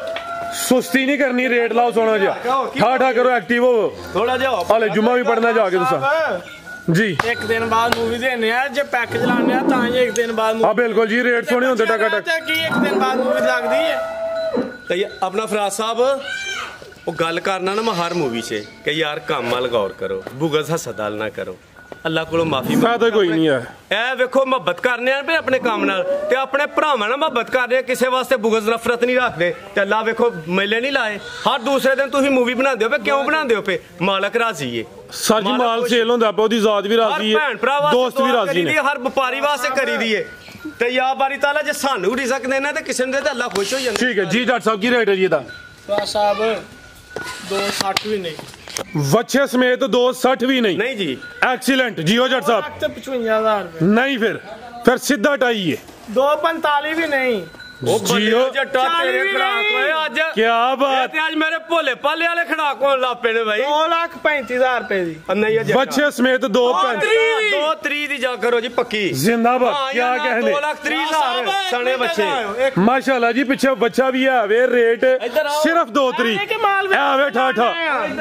S2: ਸੁਸਤੀ ਨਹੀਂ ਕਰਨੀ ਰੇਟ ਲਾਓ ਸੋਣਾ ਜਿਹਾ ਠਾਠਾ ਕਰੋ ਐਕਟਿਵ ਹੋ
S1: ਥੋੜਾ ਜਿਹਾ
S2: ਹਾਲੇ ਜੁਮਾ ਵੀ ਪੜਨਾ ਜਾ ਕੇ ਤੁਸੀਂ जी
S3: एक दिन बाद मूवी देने हैं जे पैकेज लाने हैं तां एक दिन बाद
S2: हां बिल्कुल जी रेट सोने होंदे टका टक
S3: की एक दिन बाद मूवी लगदी है
S1: ਤੇ ਆਪਣਾ ਫਰਾਜ਼ ਸਾਹਿਬ ਉਹ ਗੱਲ ਕਰਨਾ ਨਾ ਮੈਂ ਹਰ ਮੂਵੀ 'ਚ ਕਿ ਯਾਰ ਕੰਮ ਵੱਲ ਗੌਰ ਕਰੋ ਬੁਗਜ਼ ਹਸਦਲ ਨਾ ਕਰੋ ਅੱਲਾਹ ਕੋਲੋਂ ਮਾਫੀ
S2: ਫਾਇਦਾ ਕੋਈ ਨਹੀਂ ਹੈ
S1: ਇਹ ਵੇਖੋ ਮੁਹੱਬਤ ਕਰਨੇ ਆ ਵੀ ਆਪਣੇ ਕੰਮ ਨਾਲ ਤੇ ਆਪਣੇ ਭਰਾਵਾਂ ਨਾਲ ਮੁਹੱਬਤ ਕਰਦੇ ਆ ਕਿਸੇ ਵਾਸਤੇ ਬੁਗਜ਼ ਨਫ਼ਰਤ ਨਹੀਂ ਰੱਖਦੇ ਤੇ ਅੱਲਾਹ ਵੇਖੋ ਮੇਲੇ ਨਹੀਂ ਲਾਏ ਹਰ ਦੂਸਰੇ ਦਿਨ ਤੁਸੀਂ ਮੂਵੀ ਬਣਾਉਂਦੇ ਹੋ ਪਏ ਕਿਉਂ ਬਣਾਉਂਦੇ ਹੋ ਪਏ ਮਾਲਕ ਰਾਜ਼ੀ ਏ
S2: ਸਰ ਜੀ ਮਾਲ ਸੇਲ ਹੁੰਦਾ ਪਿਆ ਉਹਦੀ ਜ਼ਾਤ ਵੀ ਰਾਜ਼ੀ ਹੈ ਦੋਸਤ ਵੀ ਰਾਜ਼ੀ ਨੇ
S1: ਹਰ ਵਪਾਰੀ ਵਾਸਤੇ ਕਰੀਦੀ ਏ ਤੇ ਯਾ ਬਾਰੀ ਤਾਲਾ ਜੇ ਸਾਨੂੰ ਰਿਜ਼ਕ ਦੇਣਾ ਤੇ ਕਿਸੇ ਨੂੰ ਦੇ ਤਾਂ ਅੱਲਾਹ ਖੁਸ਼ ਹੋ ਜਾਂਦਾ
S2: ਠੀਕ ਹੈ ਜੀ ਡਾਕਟਰ ਸਾਹਿਬ ਕੀ ਰੇਟ ਹੈ ਜੀ ਇਹਦਾ
S3: ਸਾਹਿਬ 260 ਵੀ ਨਹੀਂ
S2: वच्छे समेत 260 भी नहीं
S1: नहीं जी
S2: एक्सीलेंट जियो जट साहब
S3: 55,000
S2: नहीं फिर सीधा टाई है
S3: 245 भी नहीं
S2: जियो
S1: जट्टा तेरे खड़ाक होए आज
S2: क्या बात
S1: ते आज मेरे भोले पाले वाले खड़ाक होन लापे ने भाई
S3: 2,35,000 रुपए दी
S1: नहीं है
S2: बच्चे समेत
S1: 2.3 दी जा करो जी पक्की
S2: जिंदाबाद क्या कहने
S1: 2,30,000 सने बच्चे
S2: माशाल्लाह जी पीछे बच्चा भी है वे रेट सिर्फ 2.3 आवे ठाठा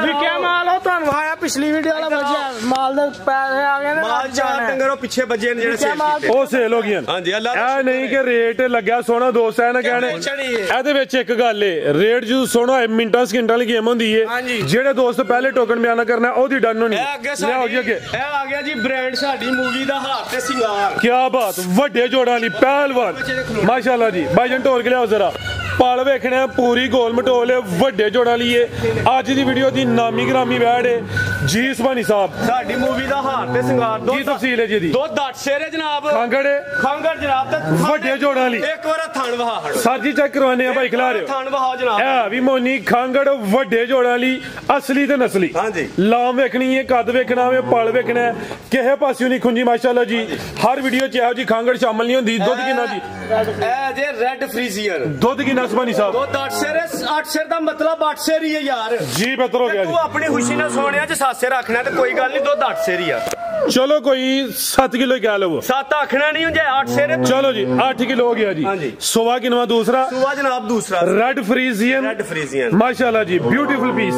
S3: विकिया माल हो ਤੁਹਾਨੂੰ ਆਇਆ ਪਿਛਲੀ ਵੀਡੀਓ ਵਾਲਾ ਬਚਿਆ ਮਾਲ ਦੇ ਪੈਸੇ ਆ ਗਏ ਨੇ
S1: माल चार डंगरों पीछे बजे ने जेड़े सेल कीते
S2: ਉਹ ਸੇਲ ਹੋ ਗਈਆਂ
S1: हां जी अल्लाह
S2: ਇਹ ਨਹੀਂ ਕਿ ਰੇਟ ਲੱਗਿਆ ਸੋਹਣਾ ਦੋਸਤ ਹੈ ਨਾ ਕਹਿਣੇ ਇਹਦੇ ਵਿੱਚ ਇੱਕ ਗੱਲ ਏ ਰੇਟ ਜਦੋਂ ਸੋਹਣਾ ਹੈ ਮਿੰਟਾਂ ਸਕਿੰਟਾਂ ਵਾਲੀ ਗੇਮ ਹੁੰਦੀ ਏ ਜਿਹੜੇ ਦੋਸਤ ਪਹਿਲੇ ਟੋਕਨ ਬਿਆਨਾ ਕਰਨਾ ਉਹਦੀ ਡਨ ਹੋਣੀ ਲਿਆਓ ਜੀ ਅੱਗੇ
S1: ਇਹ ਆ ਗਿਆ ਜੀ ਬ੍ਰਾਂਡ ਸਾਡੀ ਮੂਵੀ ਦਾ ਹਾਰ ਤੇ ਸਿੰਗਾਰ
S2: ਕੀ ਬਾਤ ਵੱਡੇ ਜੋੜਾਂ ਵਾਲੀ ਪਹਿਲਵਾਨ ਮਾਸ਼ਾਅੱਲਾ ਜੀ ਭਾਈਜਾਨ ਢੋਲ ਕੇ ਲਿਆਓ ਜ਼ਰਾ ਪਲ ਵੇਖਣਾ ਪੂਰੀ ਗੋਲ ਮਟੋਲ ਵੱਡੇ ਜੋੜਾਂ ਵਾਲੀ ਏ ਅੱਜ ਦੀ ਵੀਡੀਓ ਦੀ ਨਾਮੀ ਗ੍ਰਾਮੀ ਵੈੜ ਏ ਜੀ ਸੁਭਾਨੀ ਸਾਹਿਬ
S1: ਸਾਡੀ ਮੂਵੀ ਦਾ ਹਾਰ ਤੇ ਸਿੰਗਾਰ
S2: ਕੀ ਤਫਸੀਲ ਹੈ ਜੀ ਦੀ
S1: ਦੋ ਦੱਟ ਸ਼ੇਰੇ ਜਨਾਬ ਖਾਂਗੜ ਜਨਾਬ ਤੇ
S2: ਵੱਡੇ ਜੋੜਾਂ ਵਾਲੀ
S1: ਇੱਕ ਵਾਰ ਥਣ ਵਹਾ ਹੜੋ
S2: ਸਰ ਜੀ ਚੈੱਕ ਕਰਵਾਨੇ ਆ ਭਾਈ ਖਿਲਾ ਰਹੇ
S1: ਥਣ ਵਹਾ ਜਨਾਬ
S2: ਇਹ ਵੀ ਮੋਨੀ ਖਾਂਗੜ ਵੱਡੇ ਜੋੜਾਂ ਵਾਲੀ ਅਸਲੀ ਤੇ ਨਸਲੀ
S1: ਹਾਂਜੀ
S2: ਲਾਮ ਵੇਖਣੀ ਹੈ ਕੱਦ ਵੇਖਣਾ ਵੇ ਪਲ ਵੇਖਣਾ ਕਿਸੇ ਪਾਸਿਓਂ ਨਹੀਂ ਖੁੰਜੀ ਮਾਸ਼ਾਅੱਲਾ ਜੀ ਹਰ ਵੀਡੀਓ 'ਚ ਇਹੋ ਜੀ ਖਾਂਗੜ ਸ਼ਾਮਲ ਨਹੀਂ ਹੁੰਦੀ ਦੁੱਧ ਕਿੰਨਾ ਜੀ
S1: ਇਹ ਜੇ ਰੈੱਡ ਫਰੀਜ਼ੀਅਰ
S2: ਦੁੱਧ ਕਿੰਨਾ ਸੁਭਾਨੀ ਸਾਹਿਬ
S1: ਦੋ ਦੱਟ ਸ਼ੇਰੇ 8 ਸ਼ੇਰ ਦਾ ਮਤਲਬ 8 ਸ਼ੇਰ ਹੀ ਹੈ ਯਾਰ
S2: ਜੀ ਬਿਹਤਰ ਹੋ ਗਿਆ ਜੀ
S1: ਤੂੰ ਆਪਣੀ ਖੁਸ਼ੀ ਨਾਲ ਸੋਹਣਿਆ 'ਚ ਸਾਸੇ ਰੱਖਣਾ ਤੇ ਕੋਈ ਗੱਲ ਨਹੀਂ ਦੋ ਦੱਟ ਸ਼ੇਰ ਹੀ ਆ
S2: ਚਲੋ ਕੋਈ 7 ਕਿਲੋ ਕਹਿ ਲਵੋ
S1: 7 ਆਖਣਾ ਨਹੀਂ ਜੇ 8 ਸ਼ੇਰ
S2: ਚਲੋ ਜੀ 8 ਕਿਲੋ ਹੋ ਗਿਆ ਜੀ ਸੁਵਾ ਕਿਨਵਾ ਦੂਸਰਾ
S1: ਸੁਵਾ ਜਨਾਬ ਦੂਸਰਾ
S2: ਰੈੱਡ ਫਰੀਜ਼ੀਅਨ ਮਾਸ਼ਾਅੱਲਾ ਜੀ ਬਿਊਟੀਫੁਲ ਪੀਸ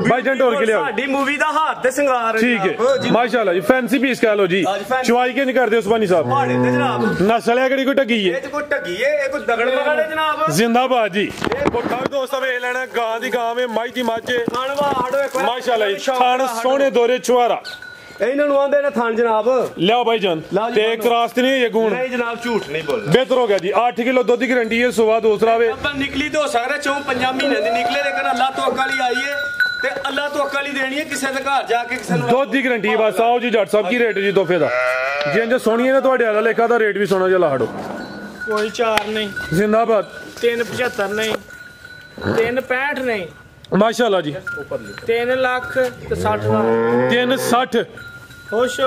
S2: ਭਾਈਜਾਨ ਢੋਲ ਕੇ ਲਿਆਓ
S1: ਸਾਡੀ ਮੂਵੀ ਦਾ ਹਾਰ ਤੇ ਸਿੰਗਾਰ
S2: ਠੀਕ ਹੈ ਮਾਸ਼ਾਅੱਲਾ ਜੀ ਫੈਂਸੀ ਪੀਸ ਕਹਿ ਲਓ ਜੀ ਚੁਆਈ ਕਿੰਜ ਕਰਦੇ ਹੋ ਸੁਭਾਨੀ ਸਾਹਿਬ
S1: ਭਾੜੇ ਤੇ ਜਨਾਬ
S2: ਨਸਲ ਹੈ ਕਿਹੜੀ ਕੋਈ ਢੱਗੀ ਹੈ
S1: ਇਹ ਚ ਕੋਈ ਢੱਗੀ ਏ ਇਹ ਕੋਈ ਦਗੜ ਮਗੜ ਹੈ ਜਨਾਬ
S2: ਜ਼ਿੰਦਾਬਾਦ ਜੀ ਕੋਠਾ ਵੀ ਦੋਸਤਾਂ ਵੇਖ ਲੈਣਾ ਗਾਂ ਦੀ ਗਾਂ ਵੇ ਮਾਈ ਦੀ ਮੱਝ
S1: ਥਣ ਵਾ ਹੜੋ ਇੱਕ
S2: ਮਾਸ਼ਾਅੱਲਾ ਜੀ ਥਣ ਸੋਹਣੇ ਦੋਰੇ ਚੁਆਰਾ
S1: ਇਹਨਾਂ ਨੂੰ ਆਂਦੇ ਨੇ ਥਣ ਜਨਾਬ
S2: ਲਿਆਓ ਭਾਈਜਾਨ ਤੇ ਕਰਾਸ ਤੇ ਨਹੀਂ ਇਹ ਗੁਣ
S1: ਨਹੀਂ ਜਨਾਬ ਝੂਠ ਨਹੀਂ ਬੋਲਦਾ
S2: ਬਿਹਤਰ ਹੋ ਗਿਆ ਜੀ 8 ਕਿਲੋ ਦੁੱਧ ਦੀ ਗਾਰੰਟੀ ਹੈ ਸੁਵਾ ਦੂਸਰਾ ਵੇ
S1: ਆਪਾਂ ਨਿਕਲੀ ਤੇ ਹੋ ਸਕਦਾ 4-5 ਮਹੀਨੇ ਦੀ ਨਿਕਲੇ ਲੇਕਿਨ ਅੱਲਾਹ ਤੋਂ ਅਕਾਲੀ ਆਈ ਏ ਤੇ ਅੱਲਾਹ ਤੋਂ ਅਕਾਲੀ ਦੇਣੀ ਹੈ ਕਿਸੇ ਦੇ ਘਰ ਜਾ ਕੇ ਕਿਸੇ ਨੂੰ
S2: ਦੁੱਧ ਦੀ ਗਾਰੰਟੀ ਬਸ ਆਓ ਜੀ ਜੱਟ ਸਾਹਿਬ ਕੀ ਰੇਟ ਜੀ ਤੋਹਫੇ ਦਾ ਜਿੰਜ ਸੋਹਣੀ ਹੈ ਨਾ ਤੁਹਾਡੇ ਵਾਲਾ ਲੇਖਾ ਦਾ ਰੇਟ ਵੀ ਸੋਹਣਾ ਜਿਹਾ ਲਾੜੋ
S3: ਕੋਈ 4 ਨਹੀਂ
S2: ਜ਼ਿੰਦਾਬਾਦ
S3: 375 ਨਹੀਂ 365 ਨਹੀਂ
S2: ਮਾਸ਼ਾਅੱਲਾ ਜੀ
S3: 3 ਲੱਖ ਤੇ 60 ਦਾ
S2: 360
S3: ਖੁਸ਼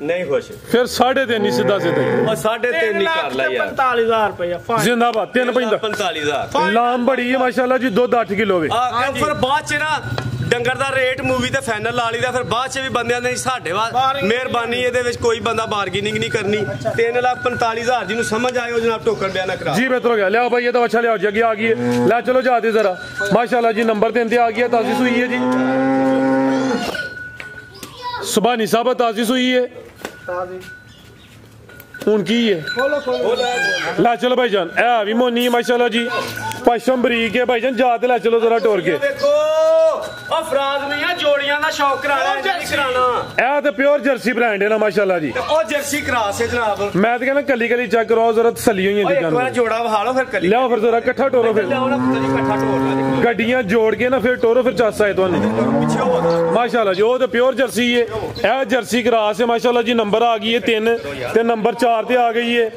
S1: ਨਹੀਂ ਖੁਸ਼
S2: ਫਿਰ 3.5 ਨਹੀਂ ਸਿੱਧਾ
S1: ਉਹ 3.5 ਨਹੀਂ ਕਰ ਲੈ ਯਾਰ
S3: 45,000 ਰੁਪਏ
S2: ਜ਼ਿੰਦਾਬਾਦ 3.5
S1: 45,000
S2: ਲਾਮ ਬੜੀ ਹੈ ਮਾਸ਼ਾਅੱਲਾ ਜੀ ਦੁੱਧ 8 ਕਿਲੋ ਵੇ
S1: ਆ ਫਿਰ ਬਾਅਦ ਚ ਨਾ ਡੰਗਰ ਦਾ ਰੇਟ ਮੂਵੀ ਤੇ ਫਾਈਨਲ ਲਾ ਲਈਦਾ, ਫਿਰ ਬਾਅਦ 'ਚ ਵੀ ਬੰਦਿਆਂ ਨੇ ਸਾਡੇ ਮਿਹਰਬਾਨੀ ਇਹਦੇ ਵਿੱਚ ਕੋਈ ਬੰਦਾ ਬਾਰਗੇਨਿੰਗ ਨਹੀਂ ਕਰਨੀ। 3,45,000 ਜਿਹਨੂੰ ਸਮਝ ਆਏ ਉਹ ਜਨਾਬ ਟੋਕਨ ਬਿਆਨਾ ਕਰਾ
S2: जी बेहतर हो गया। लिया भाई ये तो अच्छा लिया जगी आ गई है। ला चलो जाते जरा माशाल्लाह जी नंबर 3 ते आ गया ताजी सुई है जी सुभानी साहब ताजी सुई है ਹੁਣ ਕੀ ਹੈ ਲੈ ਚਲੋ ਭਾਈ ਜਾਨ ਇਹ ਵੀ ਮੋਨੀ ਮਾਸ਼ਾਅੱਲਾ ਜੀ ਪਸ਼ਮ ਬਰੀਕ ਹੈ ਭਾਈ ਜਾਨ ਜਾ ਤੇ ਲੈ ਚਲੋ ਜ਼ਰਾ ਟੋਰ ਕੇ
S1: ਵੇਖੋ ਉਹ ਫਰਾਜ਼ ਮੀਆਂ ਜੋੜੀਆਂ ਦਾ ਸ਼ੌਕ ਕਰਾਣਾ ਨਹੀਂ ਕਰਾਣਾ
S2: ਇਹ ਤੇ ਪਿਓਰ ਜਰਸੀ ਬ੍ਰਾਂਡ ਹੈ ਨਾ ਮਾਸ਼ਾਅੱਲਾ ਜੀ
S1: ਉਹ ਜਰਸੀ ਕਰਾਸ ਹੈ ਜਨਾਬ
S2: ਮੈਂ ਤਾਂ ਕਹਿੰਦਾ ਕੱਲੀ ਕੱਲੀ ਚੈੱਕ ਕਰਵਾਓ ਜ਼ਰਾ ਤਸੱਲੀ ਹੋਈਆਂ
S1: ਇੱਕ
S2: ਚੀਜ਼ਾਂ
S1: ਵਾਰ
S2: ਨੂੰ
S1: ਜੋੜਾ ਵਹਾ ਲਓ ਫਿਰ ਕੱਲੀ
S2: ਲਿਆਓ ਫਿਰ ਜ਼ਰਾ ਇਕੱਠਾ ਟੋਰੋ ਫਿਰ
S1: ਲਿਆਓ ਨਾ ਪਤਾ ਨਹੀਂ ਇਕੱਠਾ ਟੋਰਨਾ
S2: ਗੱਡੀਆਂ ਜੋੜ ਕੇ ਨਾ ਫਿਰ ਟੋਰੋ ਫਿਰ ਚੱਸ ਆਏ ਤੁਹਾਨੂੰ
S1: ਪਿੱਛੇ ਹੋ
S2: ਮਾਸ਼ਾਅੱਲਾ ਜੀ ਉਹ ਤੇ ਪਿਓਰ ਜਰਸੀ ਹੈ ਇਹ ਜਰਸੀ ਕਰਾਸ ਹੈ ਮਾਸ਼ਾਅੱਲਾ ਜੀ ਨੰਬਰ ਆ ਗਈ ਹੈ 3 ਤੇ ਨੰਬਰ 4 ਤੇ ਆ ਗਈ ਹੈ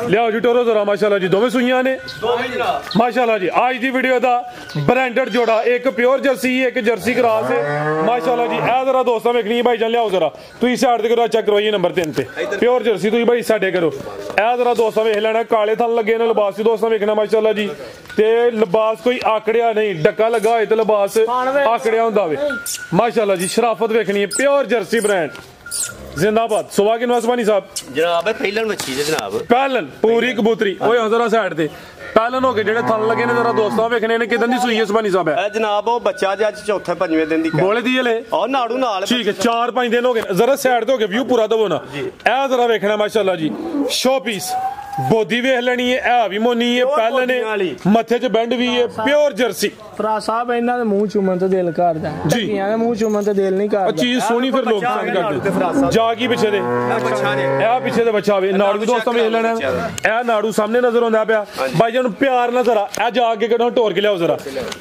S2: ਲਿਆਓ ਜੀ ਟੋਰੋ ਜ਼ਰਾ ਮਾਸ਼ਾਅੱਲਾ ਜੀ ਦੋਵੇਂ ਸੂਈਆਂ ਨੇ
S1: ਦੋਵੇਂ ਜਨਾਬ
S2: ਮਾਸ਼ਾਅੱਲਾ ਜੀ ਅੱਜ ਦੀ ਵੀਡੀਓ ਦਾ ਬ੍ਰਾਂਡਡ ਜੋੜਾ ਇੱਕ ਪਿਓਰ ਜਰਸੀ ਇੱਕ ਜਰਸੀ ਕਰਾਸ ਹੈ ਮਾਸ਼ਾਅੱਲਾ ਜੀ ਇਹ ਜ਼ਰਾ ਦੋਸਤਾਂ ਵੇਖਣੀ ਹੈ ਭਾਈ ਜਾਨ ਲਿਆਓ ਜ਼ਰਾ ਤੁਸੀਂ ਸਾਈਡ ਤੇ ਕਰੋ ਚੈੱਕ ਕਰਵਾਈਏ ਨੰਬਰ 3 ਤੇ ਪਿਓਰ ਜਰਸੀ ਤੁਸੀਂ ਭਾਈ ਸਾਡੇ ਕਰੋ ਇਹ ਜ਼ਰਾ ਦੋਸਤਾਂ ਵੇਖ ਲੈਣਾ ਕਾਲੇ ਥਣ ਲੱਗੇ ਨੇ ਲਿਬਾਸ ਵੀ ਦੋਸਤਾਂ ਵੇਖਣਾ ਮਾਸ਼ਾਅੱਲਾ ਜੀ ਤੇ ਲਿਬਾਸ ਕੋਈ ਆਕੜਿਆ ਨਹੀਂ ਡੱਕਾ ਲੱਗਾ ਹੋਏ ਤੇ ਲਿਬਾਸ ਆਕੜਿਆ ਹੁੰਦਾ ਵੇ ਮਾਸ਼ਾਅੱਲਾ ਜੀ ਸ਼ਰਾਫਤ ਵੇਖਣੀ ਹੈ ਪਿਓਰ ਜਰਸੀ ਬ੍ਰਾਂਡ जिंदाबाद सुबह के नवासबानी साहब
S1: जनाब पहलन मच्छी है जनाब
S2: पहलन पूरी कबूतरी ओए जरा साइड ते पहलन हो के जेडे थन लगे ने जरा दोस्तों वेखने ने किदन दी सुई है सुबानी साहब है
S1: जनाब वो बच्चा जे आज चौथे पंजवें दिन दी
S2: बोले दी ले
S1: और नाड़ू नाल
S2: ठीक है 4-5 दिन हो गए जरा साइड ते हो के व्यू पूरा दवो ना ए जरा वेखना माशाल्लाह जी शो पीस बोदी वेख लेनी है ए भी मोनी है पहलन है मथे च बैंड भी है प्योर जर्सी
S3: ਭਰਾ ਸਾਹਿਬ ਇਹਨਾਂ ਦੇ ਮੂੰਹ ਚੁੰਮਣ ਤੇ ਦਿਲ ਕਰਦਾ ਧੀਆਂ ਦੇ ਮੂੰਹ ਚੁੰਮਣ ਤੇ ਦਿਲ ਨਹੀਂ ਕਰਦਾ
S2: ਚੀਜ਼ ਸੋਹਣੀ ਫਿਰ ਲੋਕ ਪਸੰਦ ਕਰਦੇ ਜਾ ਕੀ ਪਿੱਛੇ ਦੇ
S1: ਬੱਚਾ ਨੇ
S2: ਇਹ ਪਿੱਛੇ ਦੇ ਬੱਚਾ ਵੇ ਨਾੜੂ ਦੋਸਤਾਂ ਵੇਖ ਲੈਣਾ ਇਹ ਨਾੜੂ ਸਾਹਮਣੇ ਨਜ਼ਰ ਆਉਂਦਾ ਪਿਆ ਭਾਈ ਜਾਨ ਪਿਆਰ ਨਾਲ ਜ਼ਰਾ ਇਹ ਜਾ ਕੇ ਕਿਹੜਾ ਟੋਰ ਕੇ ਲਿਆਓ ਜ਼ਰਾ